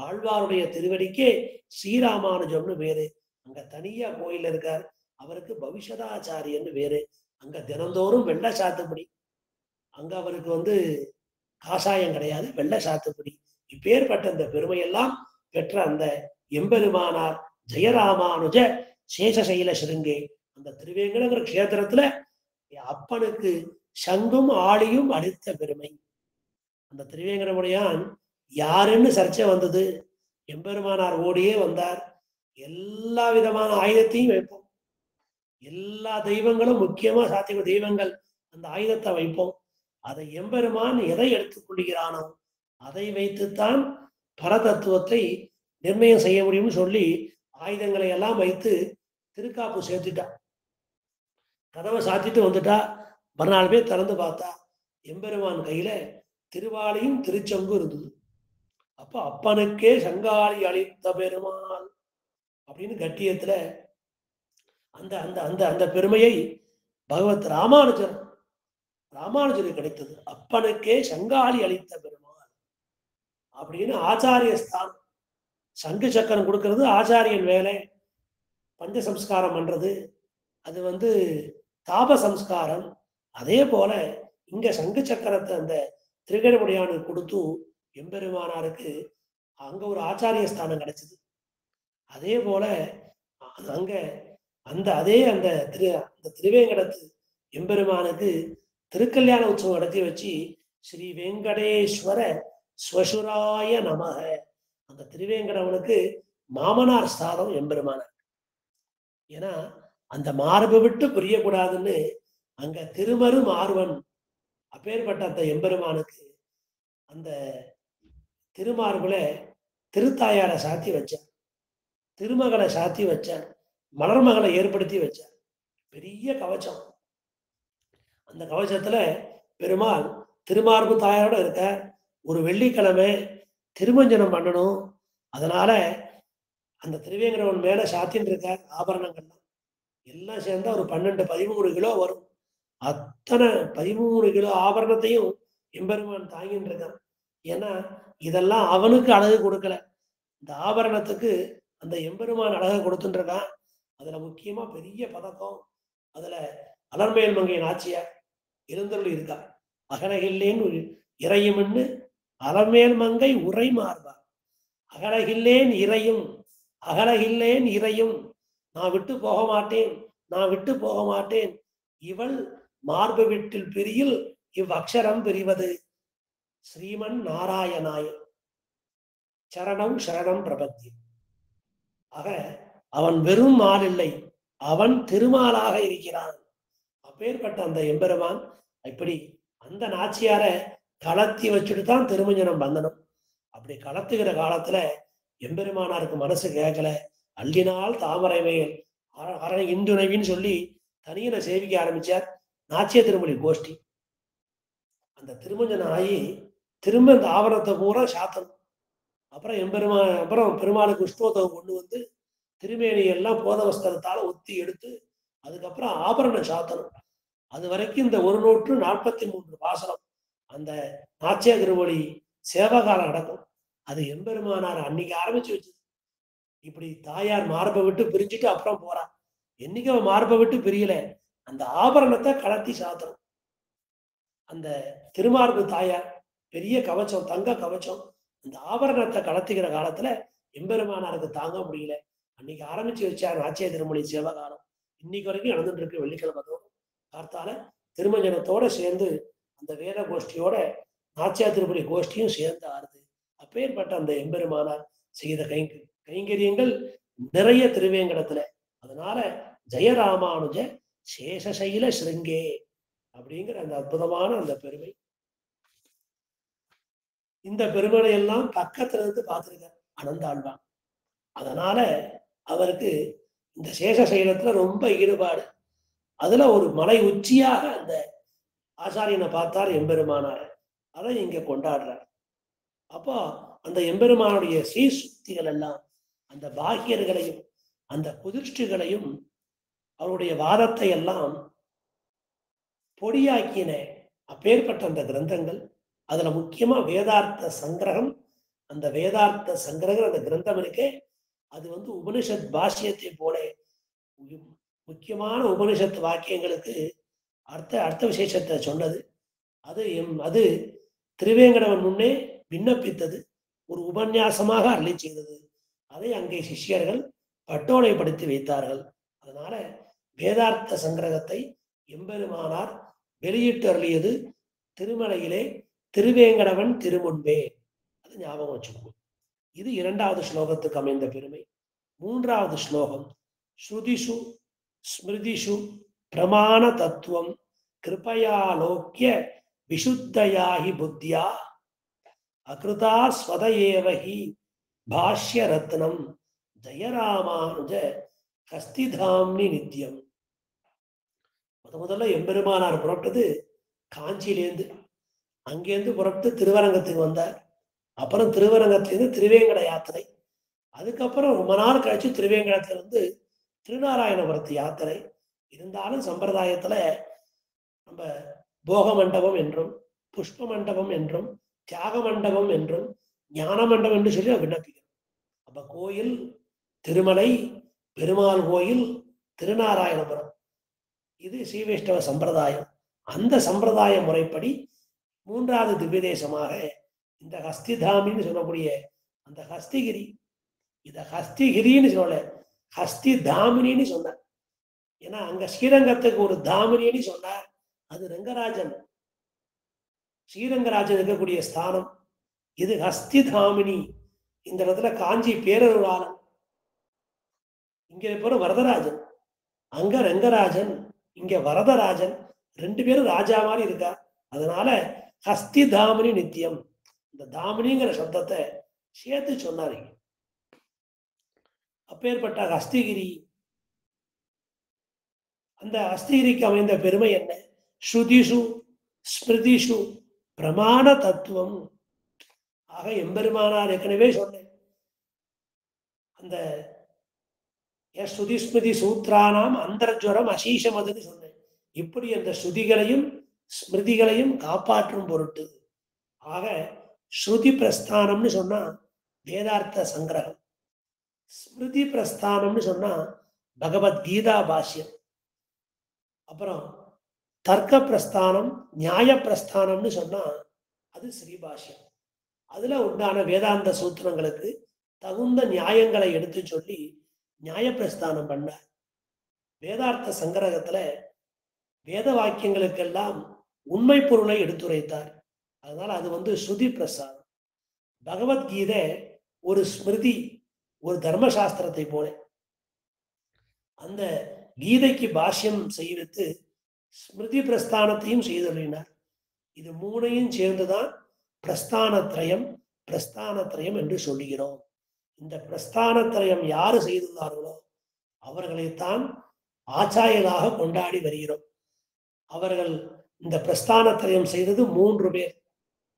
ஆழ்வாருடைய திருவடிக்கே ஸ்ரீராமானுஜம்னு பேரு. அங்க தனியா கோயில் இருக்கார். அவருக்கு பவிஷதாச்சாரியன்னு பேரு. அங்க தினந்தோறும் வெள்ளை சாத்துப்படி. அங்க அவருக்கு காசாயம் கிடையாது, வெள்ளை சாத்துப்படி. இப்பேற்பட்ட இந்த பெருமையெல்லாம் பெற்ற அந்த எம்பெருமானார் ஜெயராமானுஜ சேஷசைல சிறுங்கே. அந்த திருவேங்கடங்கிற கஷேத்திரத்துல அப்பனுக்கு சங்கும் ஆளியும் அளித்த பெருமை. அந்த திருவேங்கடமுடையான் யாருன்னு சர்ச்சை வந்தது. எம்பெருமானார் ஓடியே வந்தார். எல்லா விதமான ஆயுதத்தையும் வைப்போம். எல்லா தெய்வங்களும் முக்கியமா சாத்திய தெய்வங்கள் அந்த ஆயுதத்தை வைப்போம். அதை எம்பெருமான் எதை எடுத்துக்கொள்கிறானோ அதை வைத்துத்தான் பரதத்துவத்தை நிர்ணயம் செய்ய முடியும்னு சொல்லி ஆயுதங்களை எல்லாம் வைத்து திருக்காப்பு சேர்த்துட்டா. கதவை சாத்திட்டு வந்துட்டா. மறுநாள் பேர் திறந்து பார்த்தா எம்பெருமான் கையில திருவாளியும் திருச்சங்கும் இருந்தது. அப்ப அப்பனுக்கே சங்காளி அளித்த பெருமாள் அப்படின்னு கட்டியத்துல அந்த அந்த அந்த அந்த பெருமையை பகவத் ராமானுஜருக்கு கிடைத்தது. அப்பனுக்கே சங்காளி அளித்த பெருமாள் அப்படின்னு ஆச்சாரிய ஸ்தானம். சங்கு சக்கரம் கொடுக்கறது ஆச்சாரியன் வேலை. பஞ்ச சம்ஸ்காரம் பண்றது அது தாப சம்ஸ்காரம். அதே போல இங்க சங்கு சக்கரத்தை அந்த திருவேங்கடமுடையானுக்கு கொடுத்து எம்பெருமானாருக்கு அங்க ஒரு ஆச்சாரிய ஸ்தானம் கிடைச்சது. அதே போல அங்க அந்த திருவேங்கடத்து எம்பெருமானுக்கு திருக்கல்யாண உற்சவம் நடத்தி வச்சு ஸ்ரீ வெங்கடேஸ்வர ஸ்வசுராய நமக. அந்த திருவேங்கடவனுக்கு மாமனார் ஸ்தானம் எம்பெருமானார். ஏன்னா அந்த மார்பு விட்டு பிரியக்கூடாதுன்னு அங்க திருமரு மார்வன் அப்பேற்பட்ட அந்த எம்பெருமானுக்கு அந்த திருமார்புல திருத்தாயாரை சாத்தி வச்சார், திருமகளை சாத்தி வச்சார், மலர்மகளை ஏற்படுத்தி வச்சார். பெரிய கவச்சம். அந்த கவச்சத்துல பெருமாள் திருமார்பு தாயாரோட இருக்க. ஒரு வெள்ளிக்கிழமை திருமஞ்சனம் பண்ணணும். அதனால அந்த திருவேங்கடவன் மேல சாத்தின்னு இருக்க ஆபரணங்கள்லாம் எல்லாம் சேர்ந்தா ஒரு 12-13 கிலோ வரும். அத்தனை 13 கிலோ ஆபரணத்தையும் எம்பெருமான் தாங்கின்னு இருக்கான். ஏன்னா இதெல்லாம் அவனுக்கு அழகு கொடுக்கல, இந்த ஆபரணத்துக்கு அந்த எம்பெருமான் அழகு கொடுத்துட்டு இருக்கான். அதுல முக்கியமா பெரிய பதக்கம். அதுல அலர்மேல் மங்கை நாச்சியார் எழுந்தருள் இருக்கா. அகலகில்லேன் இறையும்னு அலர்மேல் மங்கை உரை மார்பா. அகலகில்லேன் இறையும், அகலகில்லேன் இறையும், நான் விட்டு போக மாட்டேன், நான் விட்டு போக மாட்டேன். இவள் மார்பு வீட்டில் பிரியில் இவ்வக்ஷரம் பிரிவது ஸ்ரீமன் நாராயணாய சரணம் சரணம் பிரபத்தி. ஆக அவன் வெறும் மால் இல்லை, அவன் திருமாலாக இருக்கிறான். அப்பேற்பட்ட அந்த எம்பெருமான் இப்படி அந்த நாச்சியார கலத்தி வச்சுட்டு தான் திருமஞ்சனம் பண்ணணும். அப்படி கலத்துகிற காலத்துல எம்பெருமானாருக்கு மனசு கேட்கல. அள்ளினால் தாமரை மேல் அரணை இந்துணைவின்னு சொல்லி தனியனை சேவிக்க ஆரம்பிச்சார். நாச்சிய திருமொழி கோஷ்டி அந்த திருமஞ்சனம் ஆகி திரும்ப இந்த ஆவரணத்தை பூரா சாத்தணும். அப்புறம் பெருமாளுக்கு உஷ்ணோத்தவம் கொண்டு வந்து திருமேனி எல்லாம் போத வஸ்திரத்தால ஒத்தி எடுத்து அதுக்கப்புறம் ஆபரணம் சாத்தணும். அது வரைக்கும் இந்த 143 பாசனம் அந்த நாச்சிய திருமொழி சேவகாலம் நடக்கும். அது எம்பெருமானார் அன்னைக்கு ஆரம்பிச்சு வச்சது. இப்படி தாயார் மார்பை விட்டு பிரிஞ்சுட்டு அப்புறம் போறா. என்னைக்கு அவன் மார்பை விட்டு பிரியல, அந்த ஆபரணத்தை கலத்தி சாத்தணும். அந்த திருமார்பு தாயார் பெரிய கவச்சம், தங்க கவச்சம். அந்த ஆபரணத்தை கலத்திக்கிற காலத்துல எம்பெருமானாருக்கு தாங்க முடியல. அன்னைக்கு ஆரம்பிச்சு வச்சார் நாச்சிய திருமொழி சேவகாலம். இன்னைக்கு வரைக்கும் நடந்துட்டு இருக்கு. வெள்ளிக்கிழமை கார்த்தால திருமஞ்சனத்தோட சேர்ந்து அந்த வேத கோஷ்டியோட நாச்சியா திருமொழி கோஷ்டியும் சேர்ந்து ஆறுது. அப்பேற்பட்ட அந்த எம்பெருமானார் செய்த கைங்கரியங்கள் நிறைய திருவேங்கடத்துல. அதனால ஜெயராமானுஜ சேஷசைல ஸ்ருங்கே அப்படிங்கிற அந்த அற்புதமான அந்த பெருமை. இந்த பெருமையை எல்லாம் பக்கத்துல இருந்து பார்த்திருக்கார் அனந்தாழ்வான். அதனால அவருக்கு இந்த சேஷசைலத்துல ரொம்ப ஈடுபாடு. அதுல ஒரு மலை உச்சியாக அந்த ஆச்சாரியனை பார்த்தார் எம்பெருமானார். அதை இங்க கொண்டாடுறார். அப்போ அந்த எம்பெருமானுடைய ஸ்ரீசுக்திகள் எல்லாம் அந்த பாக்கியர்களையும் அந்த குதிர்ஷ்டிகளையும் அவருடைய வாதத்தை எல்லாம் பொடியாக்கின அப்பேற்பட்ட அந்த கிரந்தங்கள். அதுல முக்கியமா வேதார்த்த சங்கிரகம். அந்த வேதார்த்த சங்கிரகம் அந்த கிரந்தம் இருக்கே, அது உபனிஷத் பாஷ்யத்தை போல முக்கியமான உபனிஷத் வாக்கியங்களுக்கு அர்த்த விசேஷத்தை சொன்னது. அது திருவேங்கடவன் முன்னே விண்ணப்பித்தது, ஒரு உபன்யாசமாக அருளி செய்தது. அதை அங்கே சிஷ்யர்கள் பட்டோலைப்படுத்தி வைத்தார்கள். அதனால வேதார்த்த சங்கிரகத்தை எம்பெருமானார் வெளியிட்டு அருளியது திருமலையிலே திருவேங்கடவன் திருமுன்பே. அது ஞாபகம் வச்சுக்கணும். இது இரண்டாவது ஸ்லோகத்துக்கு அமைந்த பெருமை. மூன்றாவது ஸ்லோகம் ஸ்ருதிஷு ஸ்மிருதிஷு பிரமாண தத்துவம் கிருபையாலோக்கிய விசுத்தயாஹி புத்தியா அகிருதா ஸ்வதயேவஹி பாஷ்ய ரத்னம் ஜெயராமானுஜ ஹஸ்திதாம்னி நித்தியம். முதல்ல எம்பெருமானார் புறப்பட்டது காஞ்சியிலேருந்து. அங்கேருந்து புறப்பட்டு திருவரங்கத்துக்கு வந்தார். அப்புறம் திருவரங்கத்திலேருந்து திருவேங்கட யாத்திரை. அதுக்கப்புறம் ரொம்ப நாள் கழிச்சு திருவேங்கடத்திலிருந்து திருநாராயணபுரத்து யாத்திரை. இருந்தாலும் சம்பிரதாயத்துல நம்ம போக மண்டபம் என்றும் புஷ்ப மண்டபம் என்றும் தியாக மண்டபம் என்றும் ஞான மண்டபம் என்று சொல்லி விண்ணப்பிக்கிறோம். அப்ப கோயில் திருமலை, பெருமாள் கோயில், திருநாராயணபுரம், இது ஸ்ரீவைஷ்ணவ சம்பிரதாயம். அந்த சம்பிரதாய முறைப்படி மூன்றாவது திவ்ய தேசமாக இந்த ஹஸ்திதாமின்னு சொல்லக்கூடிய அந்த ஹஸ்திகிரி, இத ஹஸ்திகிரின்னு சொல்ல ஹஸ்தி தாமினின்னு சொன்னார். ஏன்னா அங்க ஸ்ரீரங்கத்துக்கு ஒரு தாமினின்னு சொன்னார். அது ரங்கராஜன், ஸ்ரீரங்கராஜன் இருக்கக்கூடிய ஸ்தானம். இது ஹஸ்தி தாமினி. இந்த இடத்துல காஞ்சி பேரருளாளன், இங்க இருப்ப வரதராஜன், அங்க ரங்கராஜன், இங்க வரதராஜன், ரெண்டு பேரும் ராஜா மாதிரி இருக்கா. அதனால ஹஸ்தி தாமினி நித்தியம். இந்த தாமினிங்கிற சப்தத்தை சேர்த்து சொன்னாரு. அப்பேற்பட்ட ஹஸ்திகிரி, அந்த ஹஸ்திகிரிக்கு அமைந்த பெருமை என்ன? ஸ்ருதிஷு ஸ்மிருதிஷு பிரமாண தத்துவம். ஆக எம்பெருமானார் ஏற்கனவே சொன்னேன், அந்த ஸ்ருதி ஸ்மிருதி சூத்ரானாம் அந்தர்ஜுவரம் அசீஷமதுன்னு சொன்னேன். இப்படி அந்த ஸ்ருதிகளையும் ஸ்மிருதிகளையும் காப்பாற்றும் பொருட்டு. ஆக ஸ்ருதி பிரஸ்தானம்னு சொன்னா வேதார்த்த சங்கிரகம், ஸ்மிருதி பிரஸ்தானம்னு சொன்னா பகவத்கீதா பாஷ்யம், அப்புறம் தர்க்க பிரஸ்தானம் நியாய பிரஸ்தானம்னு சொன்னா அது ஸ்ரீபாஷ்யம். அதுல உண்டான வேதாந்த சூத்திரங்களுக்கு தகுந்த நியாயங்களை எடுத்து சொல்லி நியாய பிரஸ்தானம் பண்ணார். வேதார்த்த சங்கிரகத்துல வேத வாக்கியங்களுக்கெல்லாம் உண்மை பொருளை எடுத்துரைத்தார். அதனால அது ஸ்ருதி பிரஸ்தானம். பகவத்கீதை ஒரு ஸ்மிருதி, ஒரு தர்மசாஸ்திரத்தை போல. அந்த கீதைக்கு பாஷ்யம் செய்வித்து ஸ்மிருதி பிரஸ்தானத்தையும் செய்துள்ளினார். இது மூணையும் சேர்ந்துதான் பிரஸ்தானத்ரயம், பிரஸ்தானத்ரயம் என்று சொல்லுகிறோம். இந்த பிரஸ்தானத்ரயம் யாரு செய்துள்ளார்களோ அவர்களைத்தான் ஆச்சாரியராக கொண்டாடி வருகிறோம். அவர்கள் இந்த பிரஸ்தானத்ரயம் செய்தது 3 பேர்.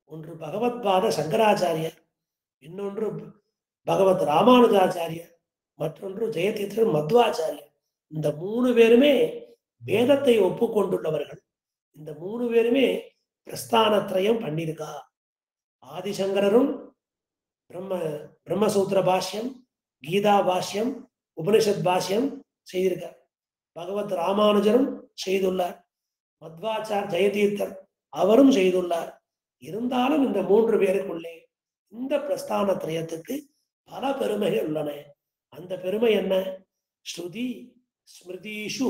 ஒன்று பகவத்பாத சங்கராச்சாரியர், இன்னொன்று பகவத் ராமானுஜாச்சாரியர், மற்றொன்று ஜெயதீர்த்தர் மத்வாச்சாரியர். இந்த 3 பேருமே வேதத்தை ஒப்புக்கொண்டுள்ளவர்கள். இந்த 3 பேருமே பிரஸ்தானத்ரயம் பண்ணியிருக்கா. ஆதிசங்கரரும் பிரம்மசூத்திர பாஷ்யம், கீதா பாஷ்யம், உபனிஷத் பாஷ்யம் செய்திருக்கார். பகவத் ராமானுஜரும் செய்துள்ளார். மத்வாச்சார் ஜெயதீர்த்தர் அவரும் செய்துள்ளார். இருந்தாலும் இந்த 3 பேருக்குள்ளே இந்த பிரஸ்தானத்ரயத்துக்கு பல பெருமைகள் உள்ளன. அந்த பெருமை என்ன? ஸ்ருதி ஸ்மிருதிஷு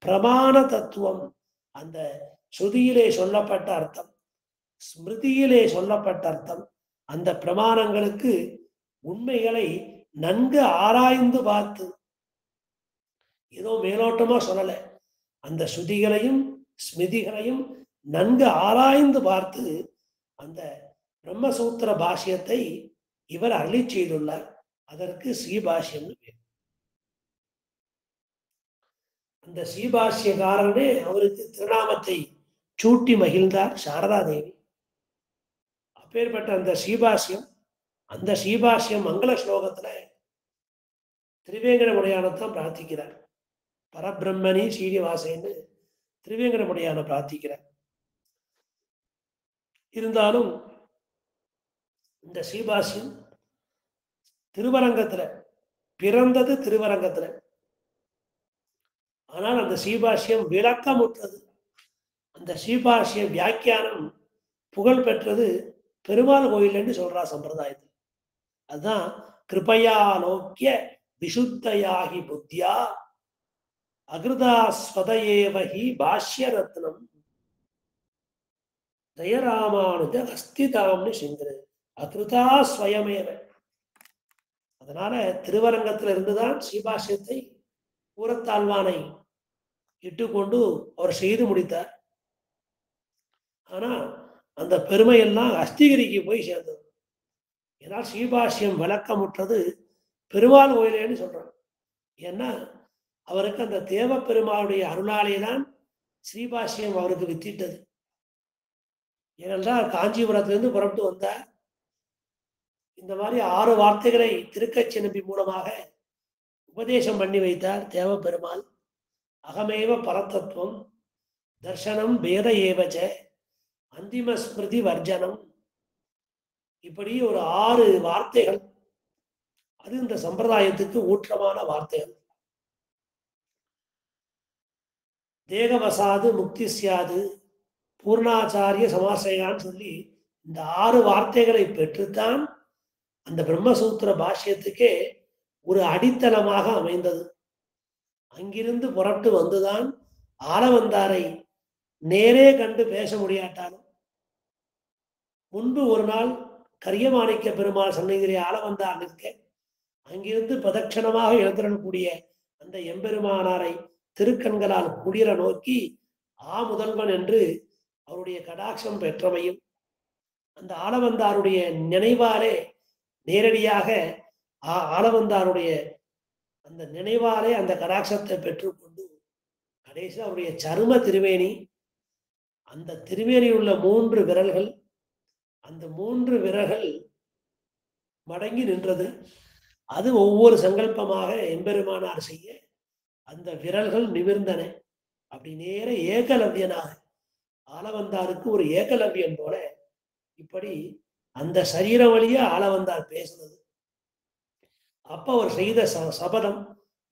பிரமாண தத்துவம். அந்த ஸ்ருதியிலே சொல்லப்பட்ட அர்த்தம், ஸ்மிருதியிலே சொல்லப்பட்ட அர்த்தம், அந்த பிரமாணங்களுக்கு உண்மைகளை நன்கு ஆராய்ந்து பார்த்து, ஏதோ மேலோட்டமா சொல்லல, அந்த ஸ்ருதிகளையும் ஸ்மிருதிகளையும் நன்கு ஆராய்ந்து பார்த்து அந்த பிரம்மசூத்திர பாஷ்யத்தை இவர் அருளி செய்துள்ளார். அதற்கு ஸ்ரீபாஷ்யம் பேர். அந்த ஸ்ரீபாஷ்யக்காரனே அவருக்கு திருநாமத்தை சூட்டி மகிழ்ந்தார் சாரதா தேவி. அப்பேற்பட்ட அந்த ஸ்ரீபாஷ்யம், அந்த ஸ்ரீபாஷ்யம் மங்கள ஸ்லோகத்துல திருவேங்கடமுடையானத்தான் பிரார்த்திக்கிறார். பரபிரம்மணி ஸ்ரீனிவாசன்னு திருவேங்கடமுடையான பிரார்த்திக்கிறார். இருந்தாலும் இந்த ஸ்ரீபாஷ்யம் திருவரங்கத்துல பிறந்தது, திருவரங்கத்துல. ஆனால் அந்த ஸ்ரீபாஷ்யம் விளக்கமுற்றது. அந்த ஸ்ரீபாஷ்ய வியாக்கியானம் புகழ் பெற்றது பெருமாள் கோயில் என்று சொல்றா சம்பிரதாயத்தில். அதுதான் கிருபையா நோக்கிய விசுத்தயாகி புத்தியா அகிருதா ஸ்வதயேவஹி பாஷ்ய ரத்னம். ஜெயராமானுஜ அஸ்திதாம்னு சிங்கரு அகிருதா ஸ்வயமேவ. அதனால திருவரங்கத்துல இருந்துதான் ஸ்ரீபாஷ்யத்தை கூரத்தாழ்வானை இட்டுக்கொண்டு அவர் செய்து முடித்தார். ஆனா அந்த பெருமையெல்லாம் அஸ்திகிரிக்கு போய் சேர்ந்தது. ஏன்னா ஸ்ரீபாஷ்யம் விளக்கமுற்றது பெருமாள் கோயிலேன்னு சொல்றாங்க. ஏன்னா அவருக்கு அந்த தேவ பெருமாளுடைய அருளாலே தான் ஸ்ரீபாஷ்யம் அவருக்கு வித்திட்டது. ஏனென்றால் காஞ்சிபுரத்திலிருந்து புறப்பட்டு வந்தார். இந்த மாதிரி 6 வார்த்தைகளை திருக்கச்சி நம்பி மூலமாக உபதேசம் பண்ணி வைத்தார் தேவ பெருமாள். அகமேவ பரதத்துவம், தர்சனம் பேத ஏவச்ச, அந்திம ஸ்மிருதி வர்ஜனம், இப்படி ஒரு 6 வார்த்தைகள். அது இந்த சம்பிரதாயத்துக்கு ஊற்றமான வார்த்தைகள். தேகவசாது முக்தி சியாது, பூர்ணாச்சாரிய சமாசையான்னு சொல்லி இந்த 6 வார்த்தைகளை பெற்றுத்தான் அந்த பிரம்மசூத்திர பாஷ்யத்துக்கே ஒரு அடித்தளமாக அமைந்தது. அங்கிருந்து புறப்பட்டு வந்துதான் ஆளவந்தாரை நேரே கண்டு பேச முடியாட்டாலும் முன்பு ஒரு நாள் கரியமாணிக்க பெருமாள் சன்னதியிலே ஆளவந்தார் நிற்க அங்கிருந்து பிரதட்சணமாக எழுந்திரக்கூடிய அந்த எம்பெருமானாரை திருக்கண்களால் குளிர நோக்கி முதல்வன் என்று அவருடைய கடாட்சம் பெற்றமையும் அந்த ஆளவந்தாருடைய நினைவாலே நேரடியாக ஆளவந்தாருடைய அந்த நினைவாலே அந்த கடாட்சத்தை பெற்றுக்கொண்டு கடைசி அவருடைய சரும திருவேணி, அந்த திருவேணியில் உள்ள 3 விரல்கள், அந்த 3 விரல்கள் மடங்கி நின்றது. அது ஒவ்வொரு சங்கல்பமாக எம்பெருமானார் செய்ய அந்த விரல்கள் நிமிர்ந்தன. அப்படி நேர ஏகலவ்யனாக ஆளவந்தாருக்கு ஒரு ஏகலவ்யன் போல இப்படி அந்த சரீரம் வழியா ஆளவந்தார் பேசுனது. அப்ப அவர் செய்த சபதம்,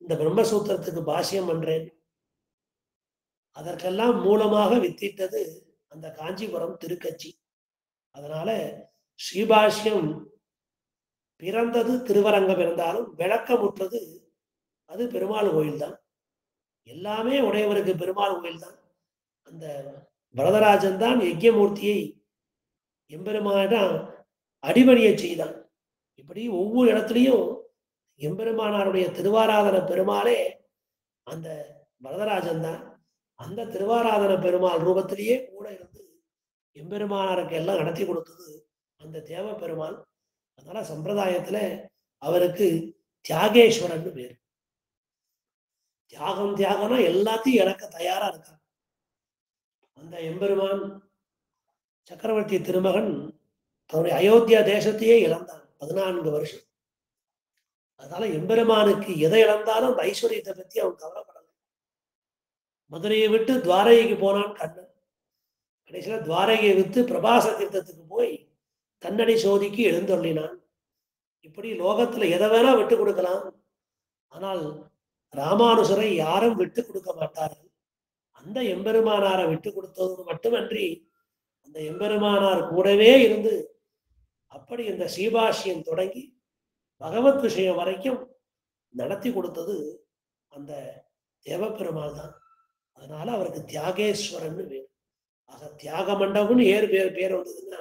இந்த பிரம்மசூத்திரத்துக்கு பாஷ்யம் பண்றேன். அதற்கெல்லாம் மூலமாக வித்திட்டது அந்த காஞ்சிபுரம் திருக்கச்சி. அதனால ஸ்ரீபாஷ்யம் பிறந்தது திருவரங்கம் இருந்தாலும் விளக்கமுற்றது அது பெருமாள் கோயில் தான். எல்லாமே உடையவருக்கு பெருமாள் கோயில் தான். அந்த வரதராஜன் தான் யஜ்யமூர்த்தியை எம்பெருமானிடம் அடிபணிய செய்தான். இப்படி ஒவ்வொரு இடத்துலையும் எம்பெருமானாருடைய திருவாராதன பெருமாளே அந்த வரதராஜன் தான். அந்த திருவாராதன பெருமாள் ரூபத்திலேயே கூட இருந்து எம்பெருமானாருக்கு எல்லாம் நடத்தி கொடுத்தது அந்த தேவ பெருமாள். அதனால சம்பிரதாயத்துல அவருக்கு தியாகேஸ்வரன் பேர். தியாகம்னா எல்லாத்தையும் இழக்க தயாரா இருக்கார் அந்த எம்பெருமான். சக்கரவர்த்தி திருமகன் தன்னுடைய அயோத்தியா தேசத்தையே இழந்தான் 14 வருஷம். அதனால எம்பெருமானுக்கு எதை இழந்தாலும் அந்த ஐஸ்வர்யத்தை பத்தி அவன் கவலைப்படல. மதுரையை விட்டு துவாரகைக்கு போனான் கண்ணன். கடைசியில துவாரகையை விட்டு பிரபாச தீர்த்தத்துக்கு போய் தன்னடி சோதிக்கு எழுந்தொள்ளினான். இப்படி லோகத்துல எதை வேணா விட்டு கொடுக்கலாம், ஆனால் ராமானுஜரை யாரும் விட்டு கொடுக்க மாட்டார்கள். அந்த எம்பெருமானாரை விட்டு கொடுத்தது மட்டுமன்றி அந்த எம்பெருமானார் கூடவே இருந்து அப்படி இந்த ஸ்ரீபாஷ்யம் தொடங்கி பகவத் விஷயம் வரைக்கும் நடத்தி கொடுத்தது அந்த தேவப்பெருமாள் தான். அதனால அவருக்கு தியாகேஸ்வரன் பேர். ஆக தியாக மண்டபம்னு பேர் வந்ததுன்னா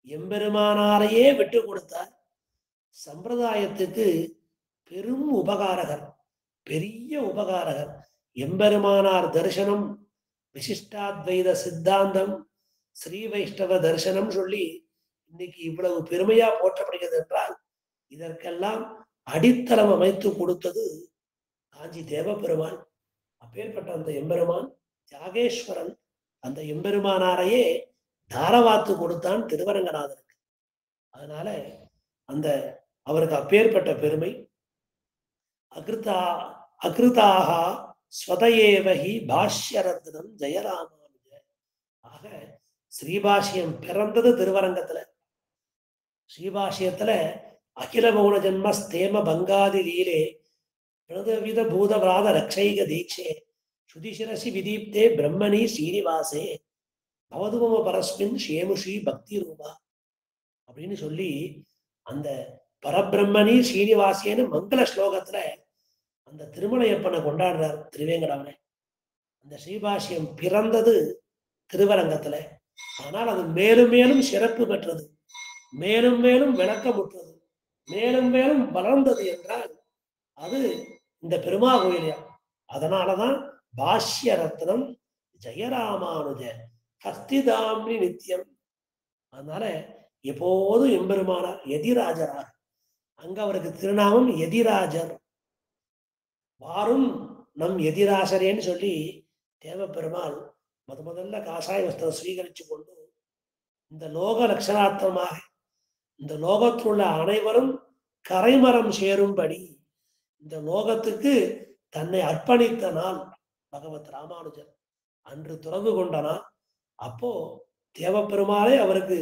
எம்பெருமானாரையே விட்டு கொடுத்தார். சம்பிரதாயத்துக்கு பெரும் உபகாரகர், பெரிய உபகாரகர். எம்பெருமானார் தரிசனம், விசிஷ்டாத்வைத சித்தாந்தம், ஸ்ரீ வைஷ்ணவ தரிசனம் சொல்லி இன்னைக்கு இவ்வளவு பெருமையா போற்றப்படுகிறது என்றால் இதற்கெல்லாம் அடித்தளம் அமைத்து கொடுத்தது காஞ்சி தேவ பெருமான். அப்பேற்பட்ட அந்த எம்பெருமான் தியாகேஸ்வரன் அந்த எம்பெருமானாரையே தாரவாத்து கொடுத்தான் திருவரங்கநாதனுக்கு. அதனால அந்த அவருக்கு அப்பேற்பட்ட பெருமை. அகிருதாக ஸ்வதயேவஹி பாஷ்யரத்னம் ஜெயராமானுஜ. ஆக ஸ்ரீபாஷ்யம் பிறந்தது திருவரங்கத்துல. ஸ்ரீபாஷ்யத்துல அகில மௌன ஜன்ம ஸ்தேம பங்காதி லீலே பிரதவித பூதவாத ரக்ஷைக தீட்சே சுதிசிரசி விதீப்தே பிரம்மணி ஸ்ரீனிவாசே பவதுமம பரஸ்மின் ஷேமுஷி பக்தி ரூபா அப்படின்னு சொல்லி அந்த பரபிரம்மணி ஸ்ரீனிவாசேன்னு மங்கள ஸ்லோகத்துல அந்த திருமலையப்பனை கொண்டாடுறார் திருவேங்கடவனை. அந்த ஸ்ரீபாஷ்யம் பிறந்தது திருவரங்கத்துல. ஆனால் அது மேலும் மேலும் சிறப்பு பெற்றது, மேலும் மேலும் விளக்கமுற்றது, மேலும் மேலும் வளர்ந்தது என்றால் அது இந்த பெருமா கோயிலையா. அதனாலதான் பாஷ்ய ரத்னம் ஜெயராமானுஜ ஹஸ்திதாம்னி நித்தியம். அதனால எப்போதும் எம்பெருமானார் எதிராஜரார். அங்க அவருக்கு திருநாமம் எதிராஜர். வாரும் நம் எதிராசரேன்னு சொல்லி தேவப்பெருமாள் முதல்ல காசாய வஸ்திரம் ஸ்வீகரிச்சு கொண்டு இந்த லோக லட்சணார்த்தமாக இந்த லோகத்தில் உள்ள அனைவரும் கரைமரம் சேரும்படி இந்த லோகத்துக்கு தன்னை அர்ப்பணித்த நாள் பகவத் ராமானுஜர் அன்று துறந்து கொண்ட நாள். அப்போ தேவப்பெருமாளே அவருக்கு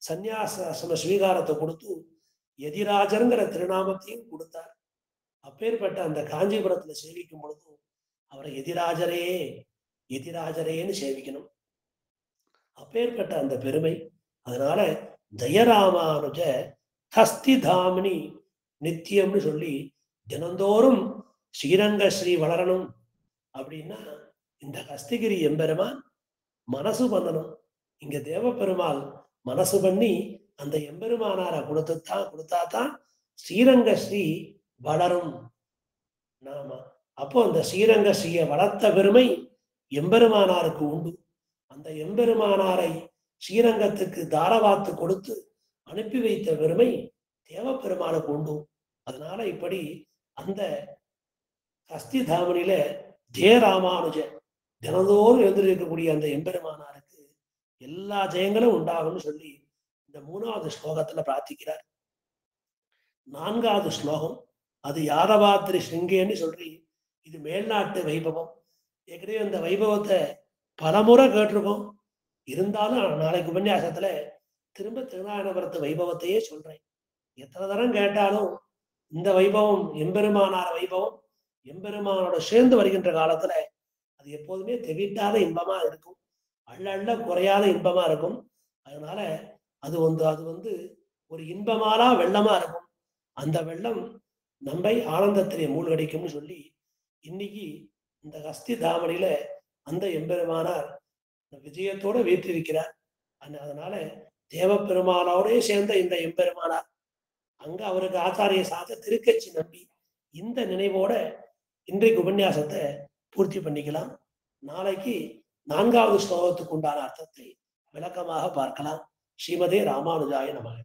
சந்நியாச ஸ்வீகாரத்தை கொடுத்து எதிராஜருங்கிற திருநாமத்தையும் கொடுத்தார். அப்பேற்பட்ட அந்த காஞ்சிபுரத்துல சேவிக்கும் பொழுது அவரை எதிராஜரே எதிராஜரேன்னு சேவிக்கணும். அப்பேற்பட்ட அந்த பெருமை. அதனால ஜெயராமானுஜ ஹஸ்திதாமினி நித்தியம்னு சொல்லி தினந்தோறும் ஸ்ரீரங்க ஸ்ரீ வளரணும் அப்படின்னா இந்த ஹஸ்திகிரி எம்பெருமான் மனசு பண்ணணும். இங்க தேவப்பெருமாள் மனசு பண்ணி அந்த எம்பெருமானாரை கொடுத்தாதான் ஸ்ரீரங்க ஸ்ரீ வளரும். நாம அப்போ அந்த ஸ்ரீரங்க ஸ்ரீயை வளர்த்த பெருமை எம்பெருமானாருக்கு உண்டு. அந்த எம்பெருமானாரை ஸ்ரீரங்கத்துக்கு தாரவாத்து கொடுத்து அனுப்பி வைத்த பெருமை தேவப்பெருமானுக்கு உண்டு. அதனால இப்படி அந்த ஹஸ்திதாமனில ஜெயராமானுஜ தினந்தோறும் எழுந்திருக்கக்கூடிய அந்த எம்பெருமானாருக்கு எல்லா ஜெயங்களும் உண்டாகும்னு சொல்லி இந்த 3வது ஸ்லோகத்துல பிரார்த்திக்கிறார். 4வது ஸ்லோகம் அது யாதவாத்திரி ஸ்ருங்கேன்னு சொல்லி இது மேல்நாட்டு வைபவம். ஏற்கனவே அந்த வைபவத்தை பலமுறை கேட்டிருக்கோம். இருந்தாலும் நாளைக்கு உபன்யாசத்துல திரும்ப திருநாராயணபுரத்து வைபவத்தையே சொல்றேன். எத்தனை தரம் கேட்டாலும் இந்த வைபவம் எம்பெருமானார் வைபவம் எம்பெருமானோட சேர்ந்து வருகின்ற காலத்துல அது எப்போதுமே தெவிட்டாத இன்பமா இருக்கும், அள்ள குறையாத இன்பமா இருக்கும். அதனால அது வந்து ஒரு இன்பமாலா வெள்ளமா இருக்கும். அந்த வெள்ளம் நம்மை ஆனந்தத்திலே மூழ்கடிக்கும்னு சொல்லி இன்னைக்கு இந்த ஹஸ்தி தாமனில அந்த எம்பெருமானார் விஜயத்தோட வீற்றிருக்கிறார். அதனால தேவப்பெருமானோடே சேர்ந்த இந்த எம்பெருமானார் அங்க அவருக்கு ஆச்சாரிய சாத்த திருக்கட்சி நம்பி இந்த நினைவோட இன்றைக்கு உபன்யாசத்தை பூர்த்தி பண்ணிக்கலாம். நாளைக்கு 4வது ஸ்லோகத்துக்கு உண்டான அர்த்தத்தை விளக்கமாக பார்க்கலாம். ஸ்ரீமதே ராமானுஜாய நமக.